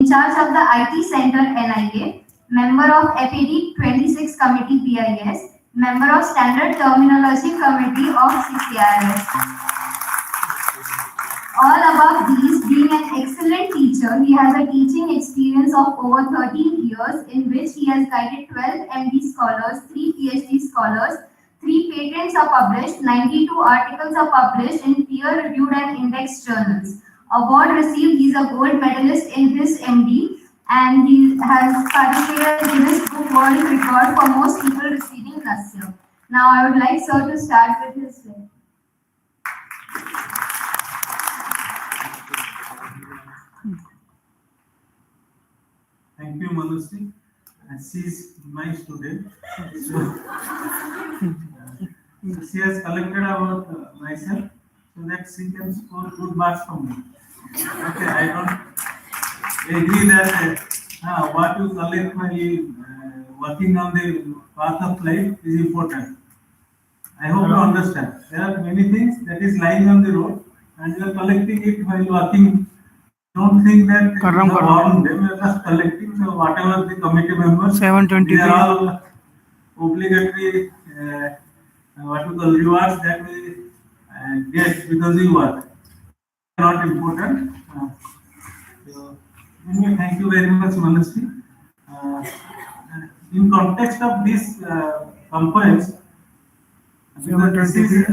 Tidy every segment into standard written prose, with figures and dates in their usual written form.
charge of the IT Center NIA, member of FAD 26 Committee BIS, member of Standard Terminology Committee of CCRS. All above these, being an excellent teacher, he has a teaching experience of over 13 years in which he has guided 12 MD scholars, 3 PhD scholars, 3 patents are published, 92 articles are published in peer-reviewed and indexed journals. Award received, he is a gold medalist in his MD and he has participated in Guinness Book World Record for most people receiving last year. Now I would like Sir to start with his lecture. Thank you, Manusri. She is my student. So, she has collected about myself so that she can score good marks from me. Okay, I don't agree that what you collect while working on the path of life is important. I hope you understand. There are many things that is lying on the road and you are collecting it while working. Don't think that you are on them, you are just collecting. So whatever the committee members, they are all obligatory what we call rewards that we get because we work. Not important. So anyway, thank you very much, Manusri. In context of this conference, this is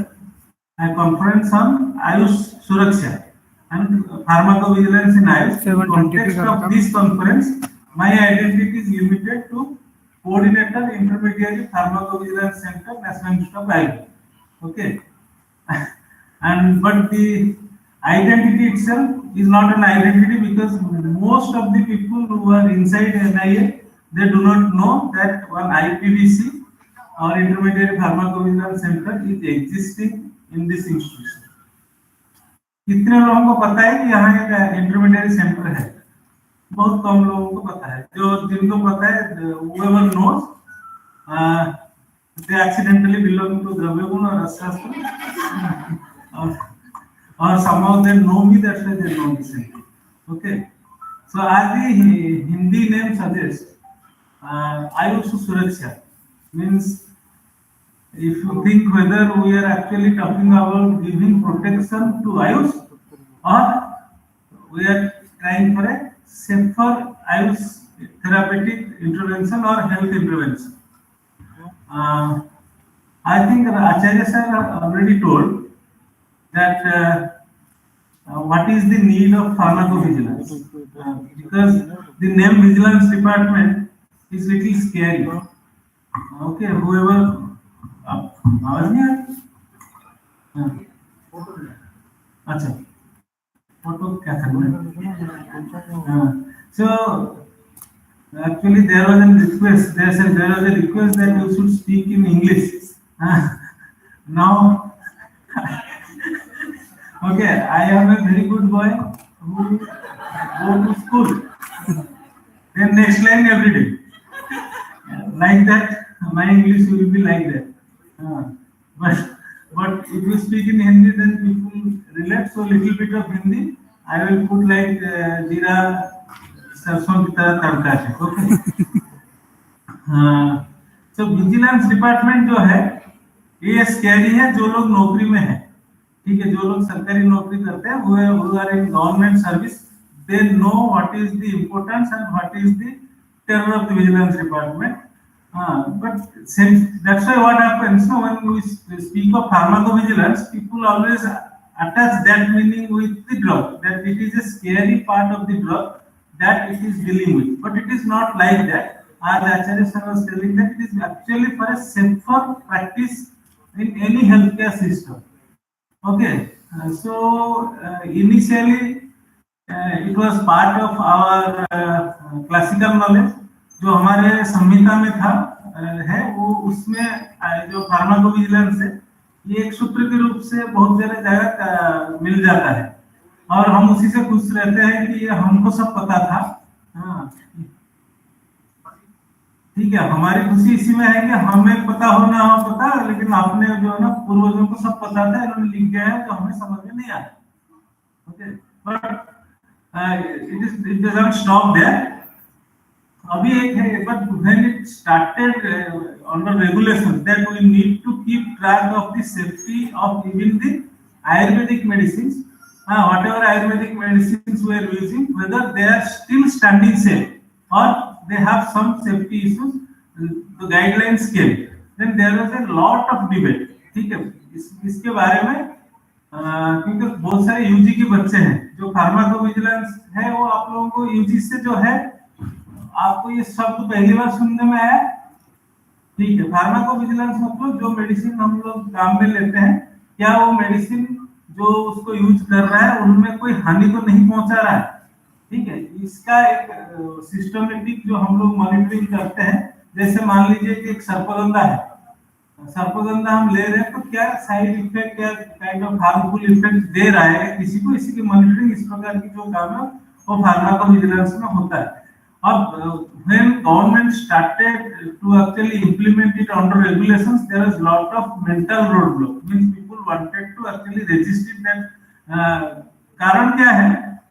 a conference on Ayush Suraksha and pharmacovigilance in Ayush. In context of this conference, my identity is limited to Coordinator, Intermediary Pharmacovigilance Center, National Institute of Ayurveda. Okay, but the identity itself is not an identity because most of the people who are inside NIA, they do not know that one IPVC or Intermediary Pharmacovigilance Center is existing in this institution. कितने लोगों को पता है कि यहाँ एक intermediate centre है? बहुत कम लोगों को पता है. जो जिनको पता है, whoever knows, they accidentally belong to Dravyaguna or Rasastra, or somehow they know me, that's why they know me center. Okay. So as the Hindi name suggests, Ayush Suraksha means if you think whether we are actually talking about giving protection to Ayush or we are trying for a safer Ayush therapeutic intervention or health intervention. I think Acharya sir already told that what is the need of pharmacovigilance, because the name vigilance department is little scary. Okay, whoever आवाज नहीं आ रही? अच्छा, photo क्या करना है? So actually there was a request. There was a request that you should speak in English. Now, okay, I am a very good boy who go to school. Then next line every day. Like that, my English will be like that. But if you speak in Hindi, then people relate. So little bit of Hindi, I will put like जीरा सरसों की तरह तड़का है. Okay. So vigilance department जो है, ये scary है जो लोग नौकरी में हैं. ठीक है, जो लोग सरकारी नौकरी करते हैं, who are in government service, they know what is the importance and what is the terror of the vigilance department. But since that's why what happens, so when we speak of pharmacovigilance, people always attach that meaning with the drug, that it is a scary part of the drug that it is dealing with. But it is not like that. As Acharya sir was telling that it is actually for a safer practice in any healthcare system. Okay, so initially it was part of our classical knowledge. जो हमारे संहिता में था है वो उसमें जो pharmacovigilance है ये एक सूत्र के रूप से बहुत सारे जगह मिल जाता है और हम उसी से खुश रहते हैं कि ये हमको सब पता था. ठीक है, हमारी खुशी इसी में है कि हमें पता हो ना हो पता, लेकिन आपने जो है ना पूर्वजों को सब पता था, इन्होंने लिख दिया है तो हमें समझ में नहीं आया. Okay, but it doesn't stop there. अभी एक है, but when it started under regulations that we need to keep track of the safety of even the Ayurvedic medicines, whatever Ayurvedic medicines we are using, whether they are still standing safe or they have some safety issues. The guidelines came, then there was a lot of debate. ठीक है, इसके बारे में क्योंकि बहुत सारे UG के बच्चे हैं, जो फार्माकोविजिलेंस है वो आप लोगों को यूजी से जो है आपको ये शब्द पहली बार सुनने में आया, ठीक है। फार्माकोविजिलेंस मतलब जो मेडिसिन हम लोग काम में लेते हैं, क्या वो मेडिसिन जो उसको यूज कर रहा है उनमें कोई हानि तो नहीं पहुंचा रहा है, ठीक है। इसका एक सिस्टमेटिक जो हम लोग मॉनिटरिंग करते हैं, जैसे मान लीजिए कि एक सर्पगंधा है, सर्पगंधा हम ले रहे हैं तो क्या साइड इफेक्ट, क्या काइंड ऑफ हार्मफुल इफेक्ट दे रहा है किसी को, इसी की मॉनिटरिंग, इस प्रकार की जो काम है वो फार्माकोविजिलेंस में होता है। अब when government started to actually implement it under regulations, there was lot of mental roadblock, means people wanted to actually resist it that कारण क्या है,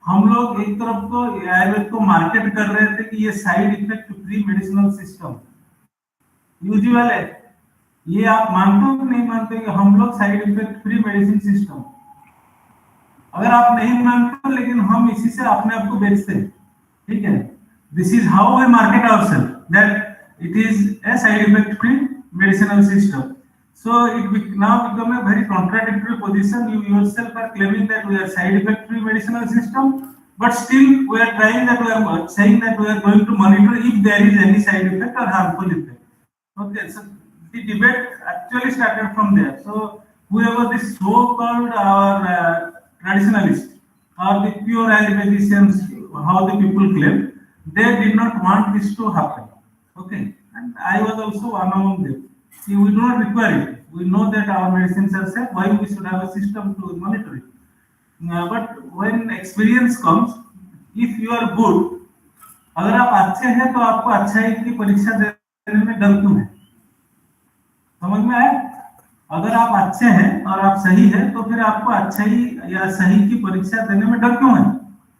हम लोग एक तरफ तो आयुर्वेद को मार्केट कर रहे थे कि ये side effect free medicinal system, यूजी वाले ये आप मानते हो कि नहीं मानते कि हम लोग side effect free medicine system, अगर आप नहीं मानते हो लेकिन हम इसी से अपने आप को बेचते हैं, ठीक है। This is how we market ourselves, that it is a side effect free medicinal system. So it now become a very contradictory position. You yourself are claiming that we are side effect free medicinal system, but still we are trying that, we are saying that we are going to monitor if there is any side effect or harmful effect. Okay, so the debate actually started from there. So whoever this so-called our traditionalists or the pure Ayurvedicians, how the people claim, they did not want this to happen. Okay, and I was also one among them. See, we do not require it. We know that our medicines are safe. Why we should have a system to monitor it? But when experience comes, if you are good, अगर आप अच्छे हैं तो आपको अच्छाई की परीक्षा देने में डर क्यों है? समझ में आया? अगर आप अच्छे हैं और आप सही हैं तो फिर आपको अच्छाई या सही की परीक्षा देने में डर क्यों है?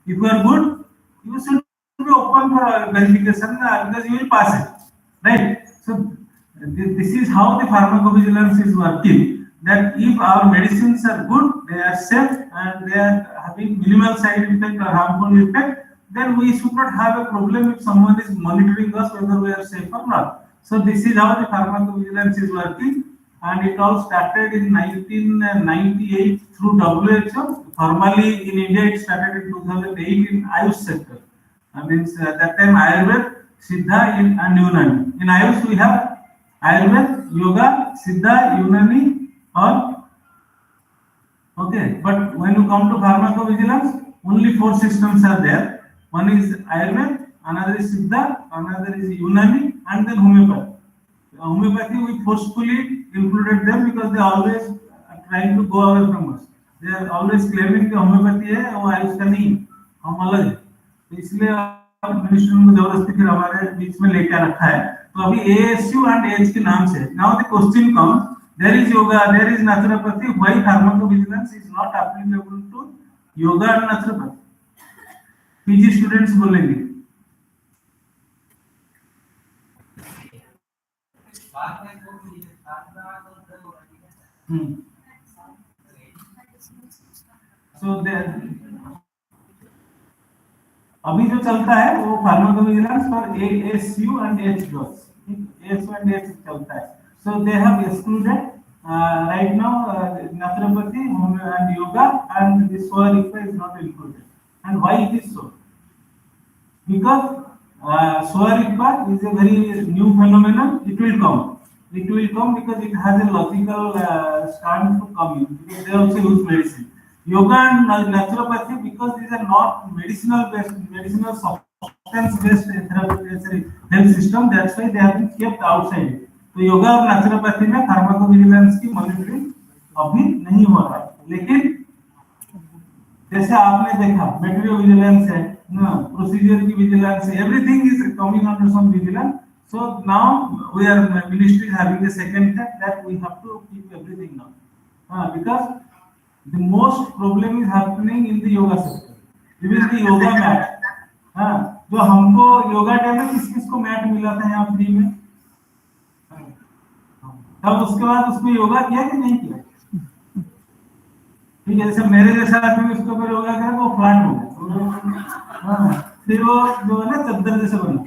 If you are good, you should be open for verification because you will pass it, right? So this is how the pharmacovigilance is working, that if our medicines are good, they are safe and they are having minimal side effect or harmful effect, then we should not have a problem if someone is monitoring us whether we are safe or not. So this is how the pharmacovigilance is working, and it all started in 1998 through WHO. Formally in India it started in 2008 in Ayush sector. I mean that time Ayurveda, Siddha and Unani. In Ayush we have Ayurveda, Yoga, Siddha, Unani, or okay. But when you come to pharmacovigilance, only 4 systems are there. One is Ayurveda, another is Siddha, another is Unani, and then homeopathy. Homeopathy we forcefully included them because they always are trying to go away from us. They are always claiming कि homeopathy है वो आयुष का नहीं, हम अलग है, तो इसलिए मिनिस्टर को जबरदस्ती फिर हमारे बीच में लेकर रखा है। तो अभी ASU and AH के नाम से now the question comes, there is yoga, there is naturopathy, why pharmacovigilance is not applicable to yoga and naturopathy? PG students बोलेंगे। So अभी जो चलता है वो pharmacovigilance for ASU and H drugs, ASU and H चलता है। So they have excluded right now naturopathy and yoga, and this Swarikpa is not included. And why it is so? Because Swarikpa is a very new phenomenon. It will come. It will come because it has a logical stand to come in, because they also use medicine. Yoga and naturopathy, because these are not medicinal based, medicinal substance based therapeutic health system, that's why they have been kept outside. तो योगा और naturopathy में pharmacovigilance की monitoring अभी नहीं हो रहा है, लेकिन जैसे आपने देखा मेटेरियल विजिलेंस है ना, प्रोसीजर की विजिलेंस है, everything is coming under some vigilance. So now we are ministry is having a second step that we have to keep everything now, because the most problem is happening in the yoga sector. Even the yoga mat, हाँ, जो हमको yoga day में किस किस को mat मिला था यहाँ फ्री में, तब उसके बाद उसमें योगा किया कि नहीं किया? ठीक है, जैसे मेरे जैसा आदमी उसके ऊपर योगा करे तो फ्लैट हो गया, हाँ, फिर वो जो है ना चद्दर जैसे बना,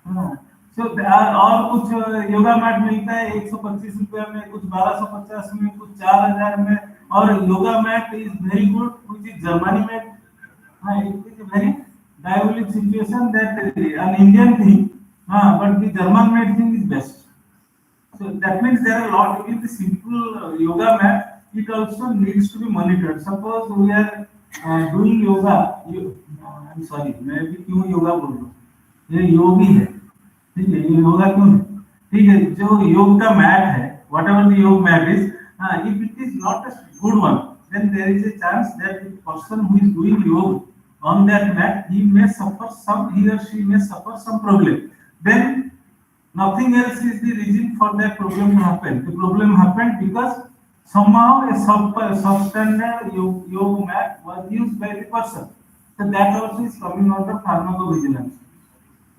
हाँ। और कुछ योगा मैट मिलता है 125 रुपए में, कुछ 1250 में, कुछ 4000 में। और yoga mat is very good, which is Germany mat, हाँ, it is very diabolic situation that an Indian thing, but the German made thing is best. So that means there are a lot. Even the simple yoga mat, it also needs to be monitored. Suppose we are doing yoga, I'm sorry, मैं भी क्यों योगा बोल रहा हूँ, ये योगी है, ठीक है, ये योगा क्यों है, ठीक है, जो योग का मैट है, whatever the yoga mat is, if it is not a good one, then there is a chance that the person who is doing yoga on that mat, he or she may suffer some problem. Then nothing else is the reason for that problem to happen. The problem happened because somehow a substandard yoga mat was used by the person. So that also is coming out of pharmacovigilance.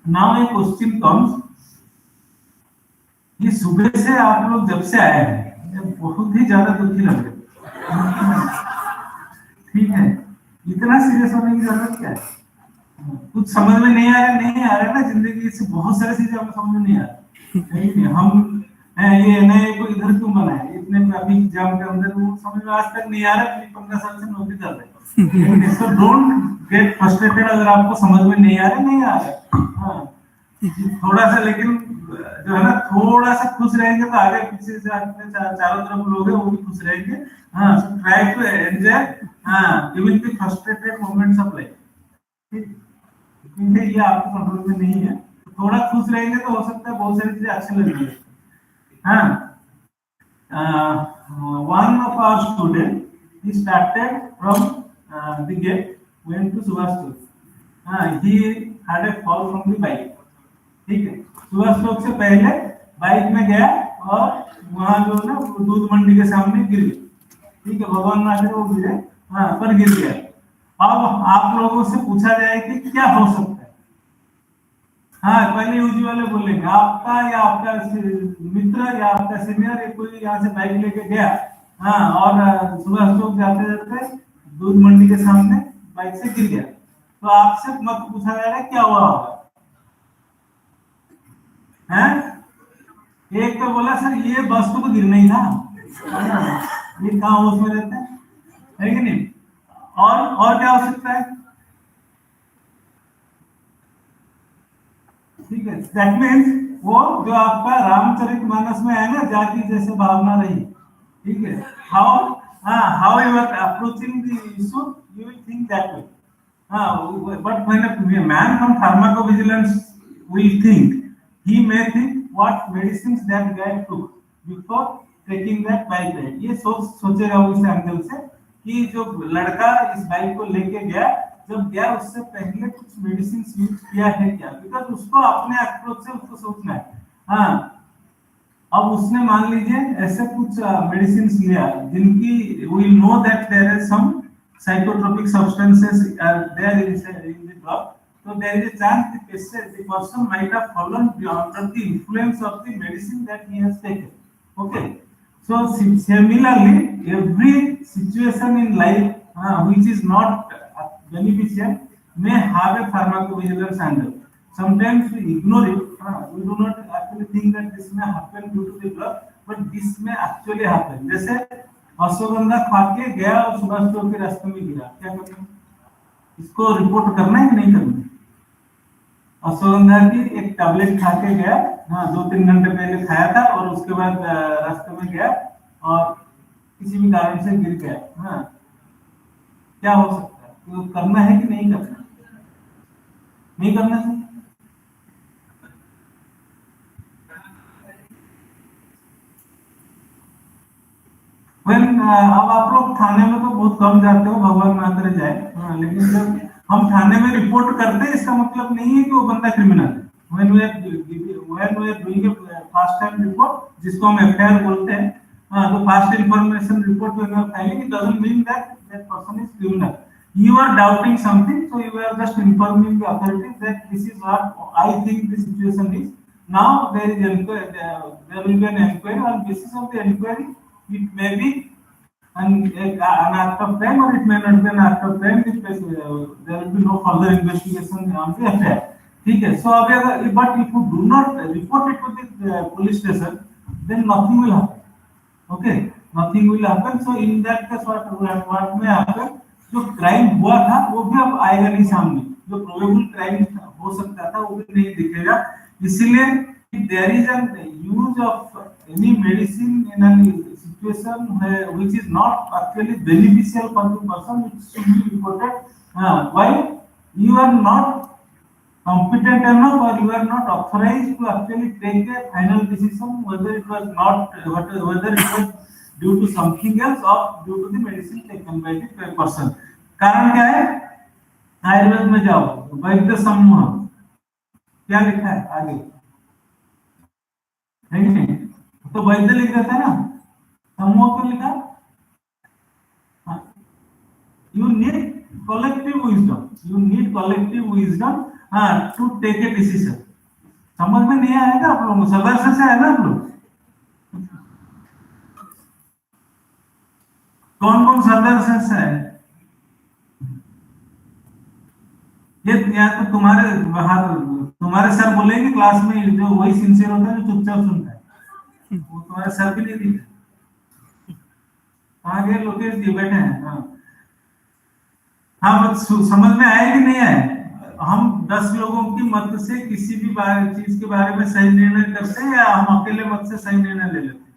Now a question comes, ये सुबह से आप लोग जब से आए हैं बहुत ही ज्यादा दुखी लग रहे, ठीक है, इतना सीरियस होने की जरूरत क्या है? कुछ समझ में नहीं आ रहा ना, जिंदगी से बहुत सारी चीजें हमें समझ में नहीं आ रही, हम ये नए को इधर क्यों बना है, इतने ट्रैफिक एग्जाम के अंदर वो समझ में आज तक नहीं आ रहा, 15 साल से नौकरी कर रहे हैं। सो डोंट गेट फ्रस्ट्रेटेड अगर आपको समझ में नहीं आ रहा, हाँ, थोड़ा सा, लेकिन जो है ना, थोड़ा सा खुश रहेंगे तो आगे पीछे से चारों तरफ लोग हैं वो भी खुश रहेंगे, हाँ, सो ट्राई टू एंजॉय, हाँ, even the frustrated moments of life, क्योंकि ये आपके कंट्रोल में नहीं है, तो थोड़ा खुश रहेंगे तो हो सकता है बहुत सारी चीजें अच्छी लगेंगी, हाँ। One of our student, he started from the gate, went to Subhash Chowk, he had a fall from the bike, ठीक है, सुभाष चौक से पहले बाइक में गया और वहां जो ना दूध मंडी के सामने गिर गया, ठीक है, भगवान ना करे वो गिरे, हाँ, पर गिर गया। अब आप लोगों से पूछा जाए कि क्या हो सकता है, हाँ, पहले यूजी वाले बोलेंगे आपका या आपका मित्र या आपका सीनियर, या कोई यहाँ से बाइक लेके गया, हाँ, और सुभाष चौक जाते जाते दूध मंडी के सामने बाइक से गिर गया, तो आपसे मत पूछा जा रहा है क्या हुआ होगा, हैं? एक तो बोला सर ये बस को तो गिरना ही था, ये कहाँ होश में रहता है कि नहीं? और क्या हो सकता है, ठीक है, दैट मीन्स वो जो आपका रामचरितमानस में है ना, जाति जैसे भावना रही, ठीक है, how you are approaching the issue, you will think that way, but when a man from pharmacovigilance will think, he may think what medicines that guy took before taking that bike ride, ये सोचेगा वो इस angle से कि जो लड़का इस bike को लेके गया, जब गया उससे पहले कुछ मेडिसिन यूज किया है क्या, बिकॉज उसको अपने अप्रोच से उसको सोचना है, हाँ। अब उसने मान लीजिए ऐसे कुछ मेडिसिन लिया जिनकी we know that there is some psychotropic substances are there in the drug, so there is a chance the person might have fallen under the influence of the medicine that he has taken, okay. So similarly every situation in life which is not beneficial may have a pharmacovigilance angle. Sometimes we ignore it, we do not actually think that this may happen due to the drug, but this may actually happen. जैसे अश्वगंधा खा के गया और सुभाष चौक के रास्ते में गिरा, क्या करना, इसको रिपोर्ट करना है कि नहीं करना? अश्वगंधा की एक टैबलेट खा के गया, हाँ, 2-3 घंटे पहले खाया था और उसके बाद रास्ते में गया और किसी भी कारण से गिर गया, हाँ, क्या हो सकता है, तो करना है कि नहीं करना? नहीं करना है। अब आप लोग थाने में तो बहुत कम जाते हो, भगवान ना करे जाए, हाँ, लेकिन जब हम थाने में रिपोर्ट करते हैं इसका मतलब नहीं है कि वो बंदा क्रिमिनल है। When we are doing a fast time report, जिसको हम FIR बोलते हैं, तो fast information report when we are filing, it doesn't mean that that person is criminal. You are doubting something, so you are just informing the authorities that this is what I think the situation is. Now there is inquiry, there will be an inquiry. On basis of the inquiry, it may be an act of crime or it may not be an act of crime. There will be no further investigation on the affair. ठीक है. So अभी अगर but if you do not report it to the police station, then nothing will happen. Okay, nothing will happen. So in that case what may happen, जो crime हुआ था वो भी अब आएगा नहीं सामने, जो प्रोबेबल क्राइम हो सकता था वो भी नहीं दिखेगा. इसीलिए there is an use of any medicine in an situation which is not actually beneficial for the person, it should be reported. Why you are not competent enough or you are not authorized to actually take a final decision whether it was due to something else or due to the medicine taken by the person. कारण क्या है? आयुर्वेद में जाओ, वैद्य समूह क्या लिखा है आगे, है कि नहीं? तो वैद्य लिख देता है ना, समूह क्यों लिखा? You need collective wisdom. You need collective wisdom to take a decision. समझ में नहीं आएगा आप लोगों को? सदस्य से है ना आप लोग? कौन कौन सदस्य से है? ये यहाँ तो तुम्हारे सर बोलेंगे क्लास में, जो वही सिंसियर होता है जो चुपचाप सुनता है, वो तुम्हारे सर भी नहीं दिखते. कहाँ गए लोकेश जी? बैठे हैं. हाँ बस समझ में आए कि नहीं आए? हम 10 लोगों की मत से किसी भी चीज के बारे में सही निर्णय करते हैं या हम अकेले मत से सही निर्णय ले लेते हैं?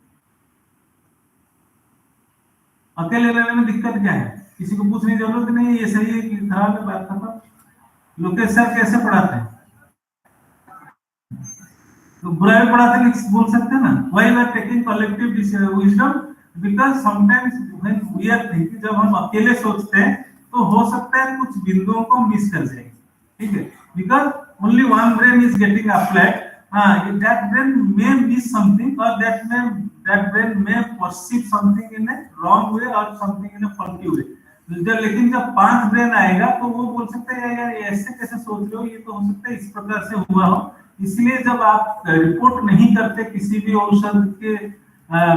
अकेले लेने में दिक्कत क्या है? किसी को पूछने की जरूरत नहीं, ये सही है कि खराब है, बात खत्म. लोकेश सर कैसे पढ़ाते हैं? तो बुरा भी पढ़ाते हैं, बोल सकते हैं ना. Why we are taking collective wisdom, because sometimes when we are thinking, जब हम अकेले सोचते हैं तो हो सकता है कुछ बिंदुओं को मिस कर जाए. ठीक है, because only one brain is getting applied. That brain may miss something or that brain may perceive something in a wrong way or something in a faulty way. लेकिन जब 5 ब्रेन आएगा तो वो बोल सकते हैं यार ऐसे कैसे सोच रहे हो, ये तो हो सकता है इस प्रकार से हुआ हो. इसलिए जब आप रिपोर्ट नहीं करते किसी भी औषध के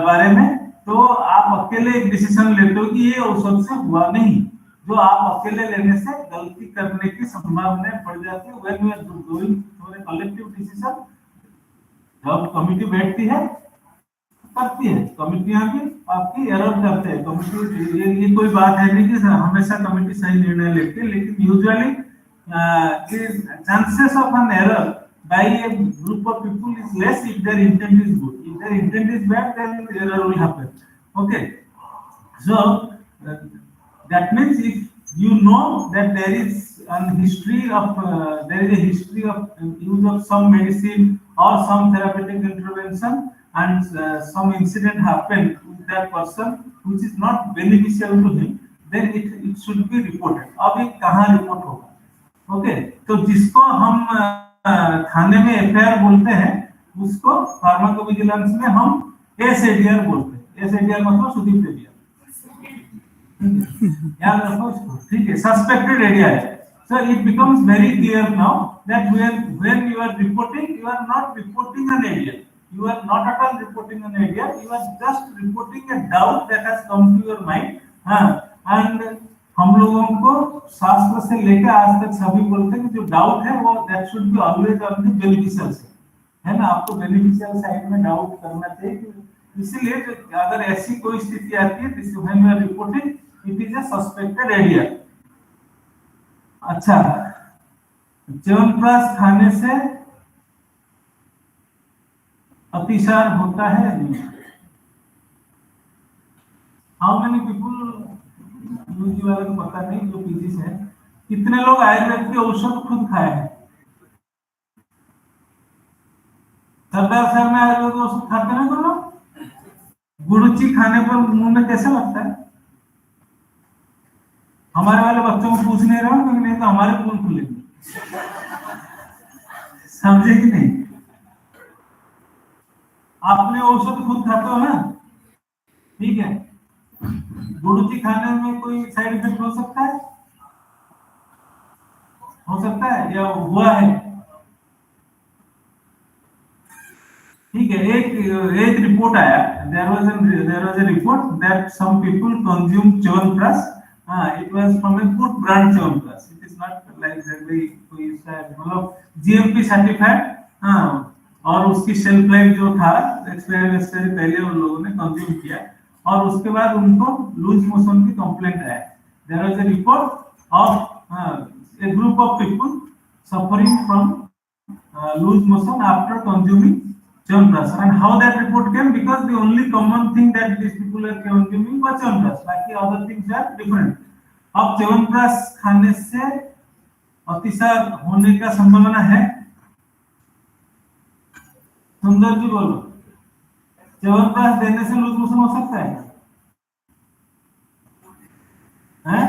बारे में, तो आप अकेले एक डिसीजन लेते हो कि ये औषध से हुआ नहीं, जो आप अकेले लेने से गलती करने की संभावना बढ़ जाती है. When we are doing collective decision, जब कमिटी बैठती है करती है, कमिटियां भी आपकी एरर करते हैं. कमिटी ये कोई बात है नहीं कि हमेशा कमिटी सही निर्णय लेती है, लेकिन usually chances of an error by a group of people is less if their intent is good. If their intent is bad, then error will happen. Okay, so that means if you know that there is a history of use of some medicine or some therapeutic intervention and some incident happened with that person which is not beneficial to him, then it should be reported. अब ये कहाँ report होगा? Okay, तो जिसको हम थाने में FIR बोलते हैं उसको फार्माकोविजिलेंस में हम एसएडीआर बोलते हैं. एसएडीआर मतलब सुदीप एडीआर, याद रखो इसको. ठीक है, सस्पेक्टेड एरिया है. So it becomes very clear now that when you are reporting, you are not reporting an area. You are not at all reporting an area. You are just reporting a doubt that has come to your mind. And हम लोगों को शास्त्र से लेकर आज तक सभी बोलते हैं कि जो डाउट है वो that should be always on the beneficial side, है ना. आपको बेनिफिशियल साइड में डाउट करना चाहिए. इसीलिए अगर ऐसी कोई स्थिति आती है, this when we are reporting, it is a suspected area. अच्छा, च्यवनप्राश खाने से अतिसार होता है? हाउ मेनी पीपल, यूजी वाले को पता नहीं, जो पीजी है, कितने लोग आयुर्वेद के औषध खुद खाए हैं? सरदार साहब में आयुर्वेद औषध खाते हैं तो लोग. गुड़ची खाने पर मुंह में कैसा लगता है? हमारे वाले बच्चों को पूछ नहीं रहा हूं, नहीं तो हमारे पुल खुलेंगे. समझे कि नहीं? आपने औषध खुद खाते हो ना, ठीक है. गुड़ची खाने में कोई साइड इफेक्ट हो सकता है? हो सकता है या हुआ है? ठीक है, एक रिपोर्ट आया, there was a report that some people consume chyawanprash. हाँ, it was from a good brand chyawanprash, it is not like that कोई मतलब जीएमपी सर्टिफाइड। हाँ, और उसकी शेल्फ लाइफ जो था, एक्सपायरी पहले उन लोगों ने कंज्यूम किया और उसके बाद उनको लूज मोशन की कंप्लेंट आया। There was a report of a group of people suffering from loose motion after consuming chyawanprash. And how that report came? Because the only common thing that these people are consuming was chyawanprash, बाकी other things are different. अब च्यवनप्राश खाने से अतिसार होने का संभावना है? सुंदर जी बोलो, च्यवनप्राश देने से लूज मोशन हो सकता है? हैं?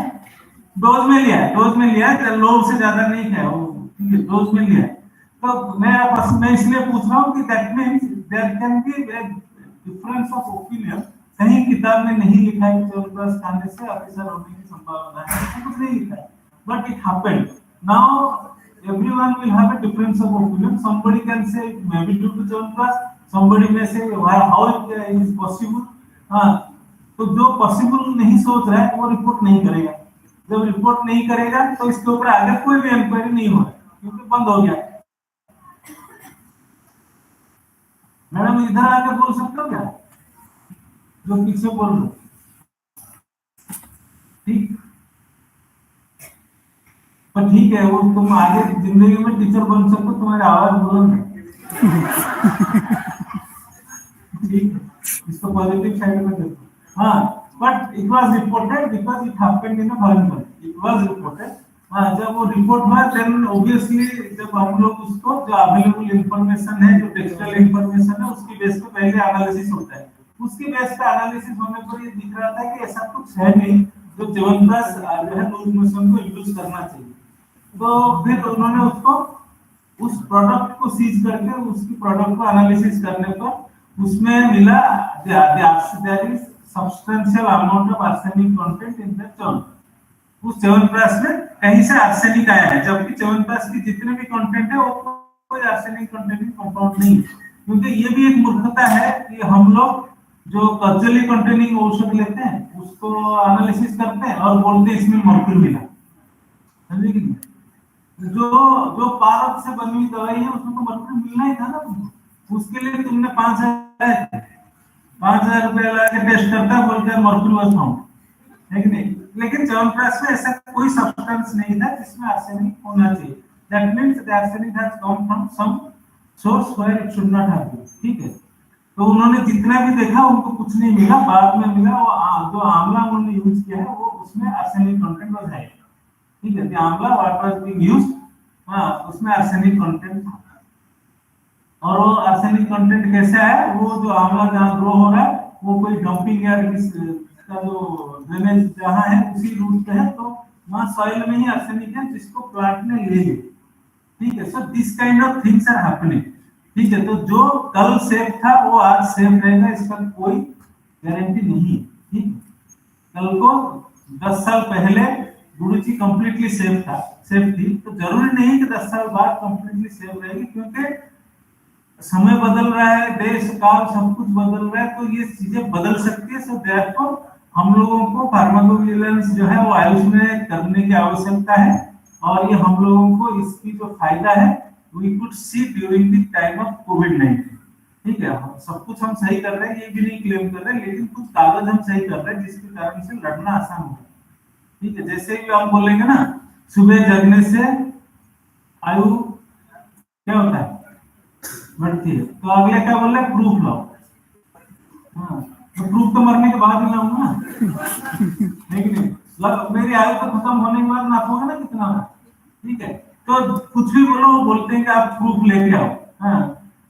डोज में लिया है, डोज में लिया है, लोग से ज्यादा नहीं खाया वो, ठीक है, डोज में लिया है। तो मैं इसलिए पूछ रहा हूँ कि that means there can be a difference of opinion. कहीं किताब में नहीं लिखा है कि च्यवनप्राश खाने से अतिसार होने की संभावना है, ऐसा कुछ नहीं लिखा है, but it happened. Now everyone will have a difference of opinion, somebody can say it may be due to chyawanprash, somebody may say how it is possible. हाँ, तो जो पॉसिबल नहीं सोच रहा है वो रिपोर्ट नहीं करेगा। जब रिपोर्ट नहीं करेगा तो इसके ऊपर आगे कोई भी इंक्वायरी नहीं होगा, क्योंकि बंद हो गया। मैडम इधर आके बोल सकते हो क्या, जो पीछे बोल रहे? ठीक, पर ठीक है, वो तुम आगे जिंदगी में टीचर बन सकते हो, तुम्हारी आवाज बुलंद है। ठीक, इसको पॉजिटिव साइड में देखो। हाँ, but it was reported because it happened in a foreign country, it was reported. हाँ, जब वो रिपोर्ट हुआ देन ऑब्वियसली जब हम लोग उसको जो अवेलेबल इंफॉर्मेशन है, जो टेक्सुअल इंफॉर्मेशन है, उसकी बेस पे पहले एनालिसिस होता है। उसकी बेस पे एनालिसिस होने पर ये दिख रहा था कि ऐसा कुछ है नहीं जो च्यवनप्राश जो है लूज मोशन को यूज करना चाहिए। तो फिर उन्होंने उसको उस प्रोडक्ट को सीज करके उसकी प्रोडक्ट को एनालिसिस करने पर उसमें मिला there is substantial amount of arsenic content in the chyawanprash. उस च्यवनप्राश में कहीं से आर्सेनिक आया है, जबकि च्यवनप्राश की जितने भी कंटेंट है वो कोई आर्सेनिक कंटेंटिंग कंपाउंड नहीं है। क्योंकि ये भी एक मूर्खता है कि हम लोग जो कल्चरली कंटेनिंग औषध लेते हैं उसको एनालिसिस करते हैं और बोलते हैं इसमें मर्क्यूरी मिला, समझे कि नहीं? जो जो पारद से बनी हुई दवाई है उसमें तो मर्क्यूरी मिलना ही था ना तुमको, उसके लिए तुमने 5,000 रुपए लगा के टेस्ट करता है, बोलते हैं मर्क्यूरी वाज फाउंड, है कि नहीं? लेकिन च्यवनप्राश में ऐसा कोई सब्सटेंस नहीं था जिसमें आर्सेनिक होना चाहिए। That means the arsenic has come from some source where it should not have been, ठीक है? तो उन्होंने जितना भी देखा उनको कुछ नहीं मिला, बाद में मिला वो जो आंवला उन्होंने यूज किया है वो उसमें आर्सेनिक कंटेंट वाज हाई, ठीक है? द आंवला व्हाट वाज बीइंग यूज्ड, हां, उसमें आर्सेनिक कंटेंट था। और वो आर्सेनिक कंटेंट कैसा है? वो जो आंवला जहां ग्रो हो रहा है वो कोई डंपिंग या का जो ड्रेनेज जहां है उसी रूट पे है, तो वहां सॉइल में ही आर्सेनिक है जिसको प्लांट ने ले लिया, ठीक है? So this kind of things are happening, ठीक है? तो जो कल सेफ था वो आज सेफ रहेगा, इसका कोई गारंटी नहीं, ठीक? कल को 10 साल पहले गुरुजी कंप्लीटली सेफ थी, तो जरूरी नहीं कि 10 साल बाद कंप्लीटली सेफ रहेगी, क्योंकि समय बदल रहा है, देश काल सब कुछ बदल रहा है, तो ये चीजें बदल सकती है। सो देयरफॉर हम लोगों को फार्माकोविजिलेंस जो है वो आयुष में करने की आवश्यकता है, और ये हम लोगों को इसकी जो फायदा है we could see during the time of कोविड-19, ठीक है? सब कुछ हम सही कर रहे हैं, ये भी नहीं क्लेम कर रहे हैं, लेकिन कुछ कागज हम सही कर रहे हैं जिसके कारण से लड़ना आसान होगा, ठीक है? जैसे कि हम बोलेंगे ना, सुबह जगने से आयु क्या होता है, बढ़ती है। तो अगले क्या बोल रहे हैं? प्रूफ लाओ। हाँ, तो प्रूफ तो मरने के बाद ही लाऊंगा ना, लेकिन मेरी आयु तो खत्म होने के बाद नापोगे ना कितना, ठीक है? तो कुछ भी बोलो, वो बोलते हैं कि आप प्रूफ लेके आओ। हाँ,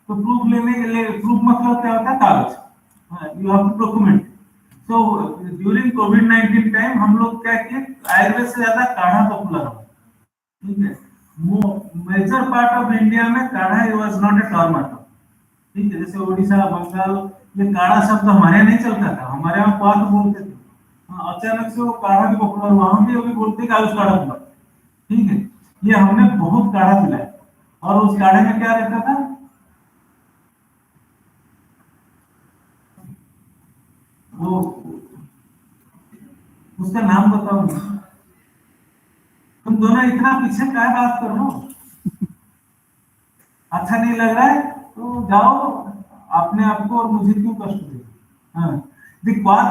तो प्रूफ लेने के लिए प्रूफ मतलब क्या होता है? कागज। हाँ, you have to document. So during कोविड-19 टाइम हम लोग क्या किए, आयुर्वेद से ज्यादा काढ़ा पॉपुलर हो, ठीक है? मेजर पार्ट ऑफ इंडिया में काढ़ा was not a term at all, ठीक है? जैसे ओडिशा, बंगाल, ये काढ़ा शब्द हमारे यहाँ नहीं चलता था, हमारे यहाँ क्वाथ बोलते थे। हाँ, अचानक से वो काढ़ा भी पॉपुलर हुआ, हम भी अभी बोलते हैं कि आयुष काढ़ा पीलो, ठीक है? ये हमने बहुत काढ़ा पिलाया, और उस काढ़े में क्या रहता था, वो उसका नाम बताओ। तुम दोनों इतना पीछे क्या बात कर रहे हो? अच्छा नहीं लग रहा है तो जाओ, अपने आप को और मुझे क्यों कष्ट दे। हाँ, the quark,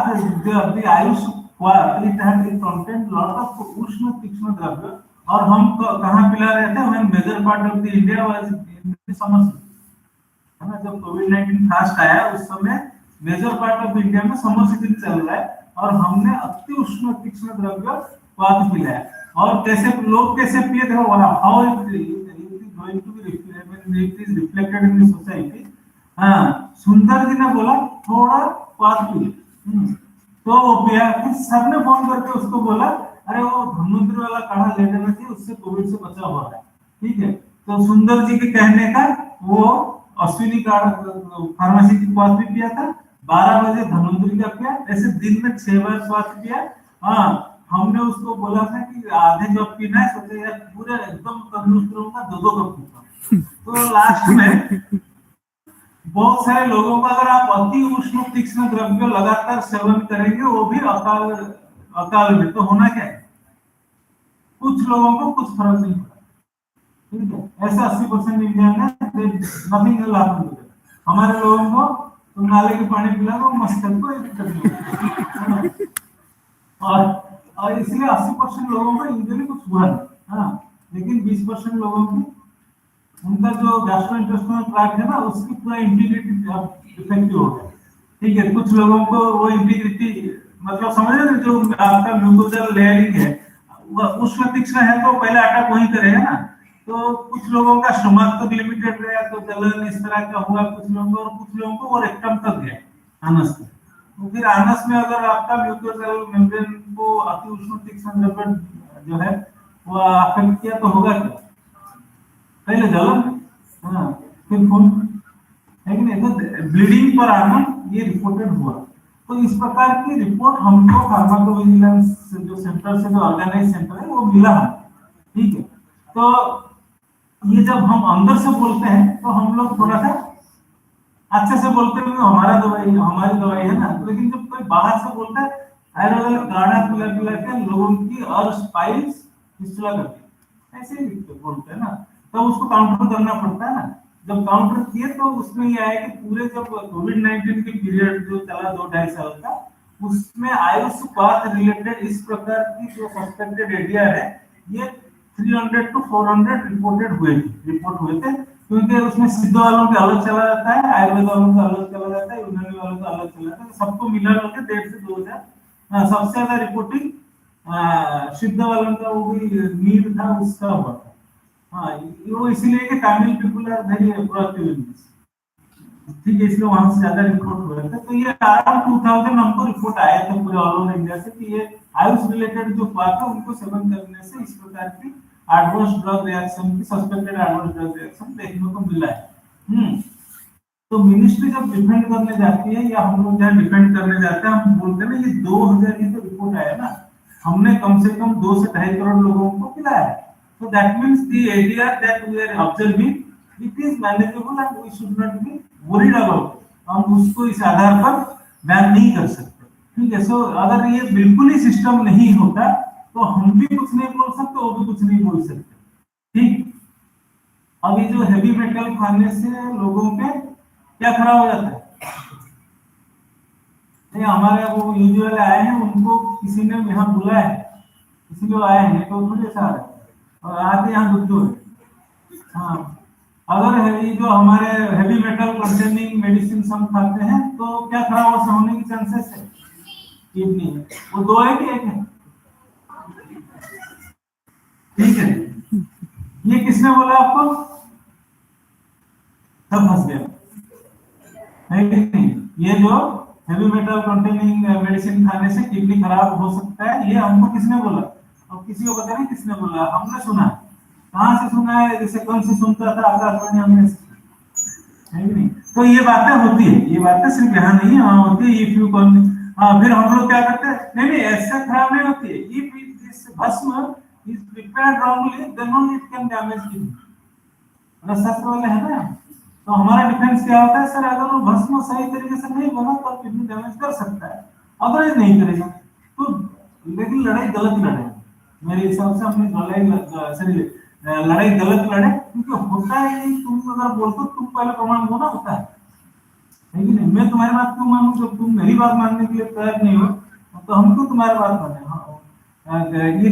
the Ayush quark, it has it contains lot of उष्ण तीक्ष्ण द्रव्य, और हम कहाँ पिला रहे थे, when major part of the India was in the summer season, है ना। जब कोविड-19 फास्ट आया उस समय मेजर पार्ट ऑफ इंडिया में समर सीजन चल रहा है, और हमने अति उष्ण तीक्ष्ण द्रव्य क्वाथ पिलाया। और कैसे लोग कैसे पिए थे, how it is going to be reflected in the society. हाँ, सुंदर जी ने बोला थोड़ा क्वाथ पी, तो वो पिया। फिर सबने फोन करके उसको बोला, अरे वो धन्वंतरी वाला काढ़ा ले लेना चाहिए, उससे कोविड से बचाव हो रहा है। ठीक है, तो सुंदर जी के कहने का वो अश्विनी काढ़ा फार्मेसी की क्वाथ भी पिया था, 12 बजे धन्वंतरी का पिया, ऐसे दिन में 6 बार क्वाथ पिया। हाँ, हमने उसको बोला था कि आधे कप पीना है, सोचे यार पूरे एकदम तंदुरुस्त रहूंगा, 2-2 कप पीऊंगा। तो लास्ट में बहुत सारे लोगों को, अगर आप अति उष्ण तीक्ष्ण द्रव्य लगातार सेवन करेंगे, वो भी अकाल में, तो होना क्या है, कुछ लोगों को कुछ फर्क नहीं पड़ा। ठीक है, ऐसा 80% इंडिया में नथिंग विल हैपन। हमारे लोगों को तुम नाले के पानी पिला दो, मस्तिष्क को एक और इसलिए 80% लोगों को यूजुअली कुछ हुआ नहीं। हाँ, लेकिन 20% लोगों को उनका जो गैस्ट्रोइंटेस्टाइनल ट्रैक्ट है ना, उसकी पूरा इंटीग्रिटी इफेक्टिव हो गया। ठीक है, कुछ लोगों को वो इंटीग्रिटी मतलब समझ रहे हैं, जो आपका म्यूकोजल लेयरिंग है उष्ण तीक्ष्ण है, तो पहले अटैक वहीं करेगा ना। तो कुछ लोगों का स्टमक तक लिमिटेड रहा, तो जलन इस तरह का हुआ कुछ लोगों को, और कुछ लोगों को वो रेक्टम तक गया, आनस तक। तो फिर आनस में अगर आपका म्यूकोजल मेम्ब्रेन को अति उष्ण तीक्ष्ण द्रव्य जो है वो अफेक्ट किया, तो होगा क्या, पहले जलन, हाँ, फिर खून, है कि नहीं। तो ब्लीडिंग पर आना ये रिपोर्टेड हुआ। तो इस प्रकार की रिपोर्ट हमको फार्माकोविजिलेंस जो सेंटर से, जो ऑर्गेनाइज सेंटर है, वो मिला है। ठीक है, तो ये जब हम अंदर से बोलते हैं तो हम लोग थोड़ा सा अच्छे से बोलते हैं, हमारा दवाई हमारी दवाई है ना। लेकिन जब कोई बाहर से बोलता है, आयुर्वेद गाढ़ा पिला पिला के लोगों की और स्पाइस फिस्टुला करती है, ऐसे ही बोलते हैं ना, तो उसको काउंटर करना पड़ता है ना। जब काउंटर किए तो उसमें ये आया कि पूरे जब कोविड-19 के पीरियड जो चला 2-2.5 साल का, उसमें आयुष क्वाथ रिलेटेड इस प्रकार की जो सस्पेक्टेड एरिया है, ये 300 to 400 रिपोर्ट हुए थे। क्योंकि उसमें सिद्ध वालों के अलग चला जाता है, आयुर्वेद वालों का अलग चला जाता है, यूनानी वालों का अलग चला जाता है, सबको मिला के 1.5 से 2,000 सबसे ज्यादा रिपोर्टिंग सिद्ध वालों का वो भी नीड था, उसका हुआ था। हाँ, वो इसलिए कि Tamil people are very proactive in this. ठीक है, इसलिए वहां से ज्यादा रिपोर्ट हुए थे। तो ये अराउंड 2000 हमको रिपोर्ट आया था पूरे ऑल ओवर इंडिया से कि ये आयुष रिलेटेड जो क्वाथ है उनको सेवन करने से इस प्रकार की एडवर्स ड्रग रिएक्शन की सस्पेक्टेड एडवर्स ड्रग रिएक्शन देखने को मिला है। तो मिनिस्ट्री जब डिफेंड करने जाती है, या हम लोग जहाँ डिफेंड करने जाते हैं, हम बोलते हैं ना ये 2000 की तो रिपोर्ट आया ना, हमने कम से कम 2 से 2.5 करोड़ लोगों को पिलाया। So that means the area that we are observing, it is manageable and we should not be worried about it. हम उसको इस आधार पर बैन नहीं कर सकते। ठीक है, सो अगर ये बिल्कुल ही सिस्टम नहीं होता तो हम भी कुछ नहीं बोल सकते, वो भी कुछ नहीं बोल सकते। ठीक, अब ये जो हेवी मेटल खाने से लोगों के क्या खराब हो जाता है, नहीं हमारे वो यूजुअल आए हैं, उनको किसी ने यहाँ बुलाया है, इसलिए आए हैं, तो थोड़ी ऐसा आ रहा है और आते यहाँ दुखी हो। हाँ, अगर ये जो हमारे हेवी मेटल कंटेनिंग मेडिसिन हम खाते हैं तो क्या खराब होने की चांसेस है, किडनी है, वो 2 है कि 1 है। ठीक है, ये किसने बोला आपको, सब फंस गया है कि नहीं। ये जो हेवी मेटल कंटेनिंग मेडिसिन खाने से किडनी खराब हो सकता है, ये हमको किसने बोला, और किसी को पता नहीं किसने बोला, हमने सुना। कहां से सुना है, जैसे कौन से सुनता था आकाशवाणी, हमने है नहीं। तो ये बातें होती है, ये बातें सिर्फ यहाँ नहीं है, वहां होती है। इफ यू फिर हम लोग क्या करते हैं, नहीं ऐसा खराब नहीं होती है, ये भस्म is prepared wrongly, then only it can damage kidney. रसक वाले है ना, तो हमारा डिफेंस क्या होता है, सर अगर वो भस्म सही तरीके से नहीं बना तो किडनी डैमेज कर सकता है, अदरवाइज नहीं करेगा। तो लेकिन लड़ाई गलत लड़े, मेरे हिसाब से हमने लड़ाई गलत लड़े, क्योंकि होता है नहीं, तुम अगर बोलते तुम पहले प्रमाण दो ना, होता है कि नहीं। मैं तुम्हारी बात क्यों मानूं जब तुम मेरी बात मानने के लिए तैयार नहीं हो, तो हम क्यों तुम्हारी बात माने। ये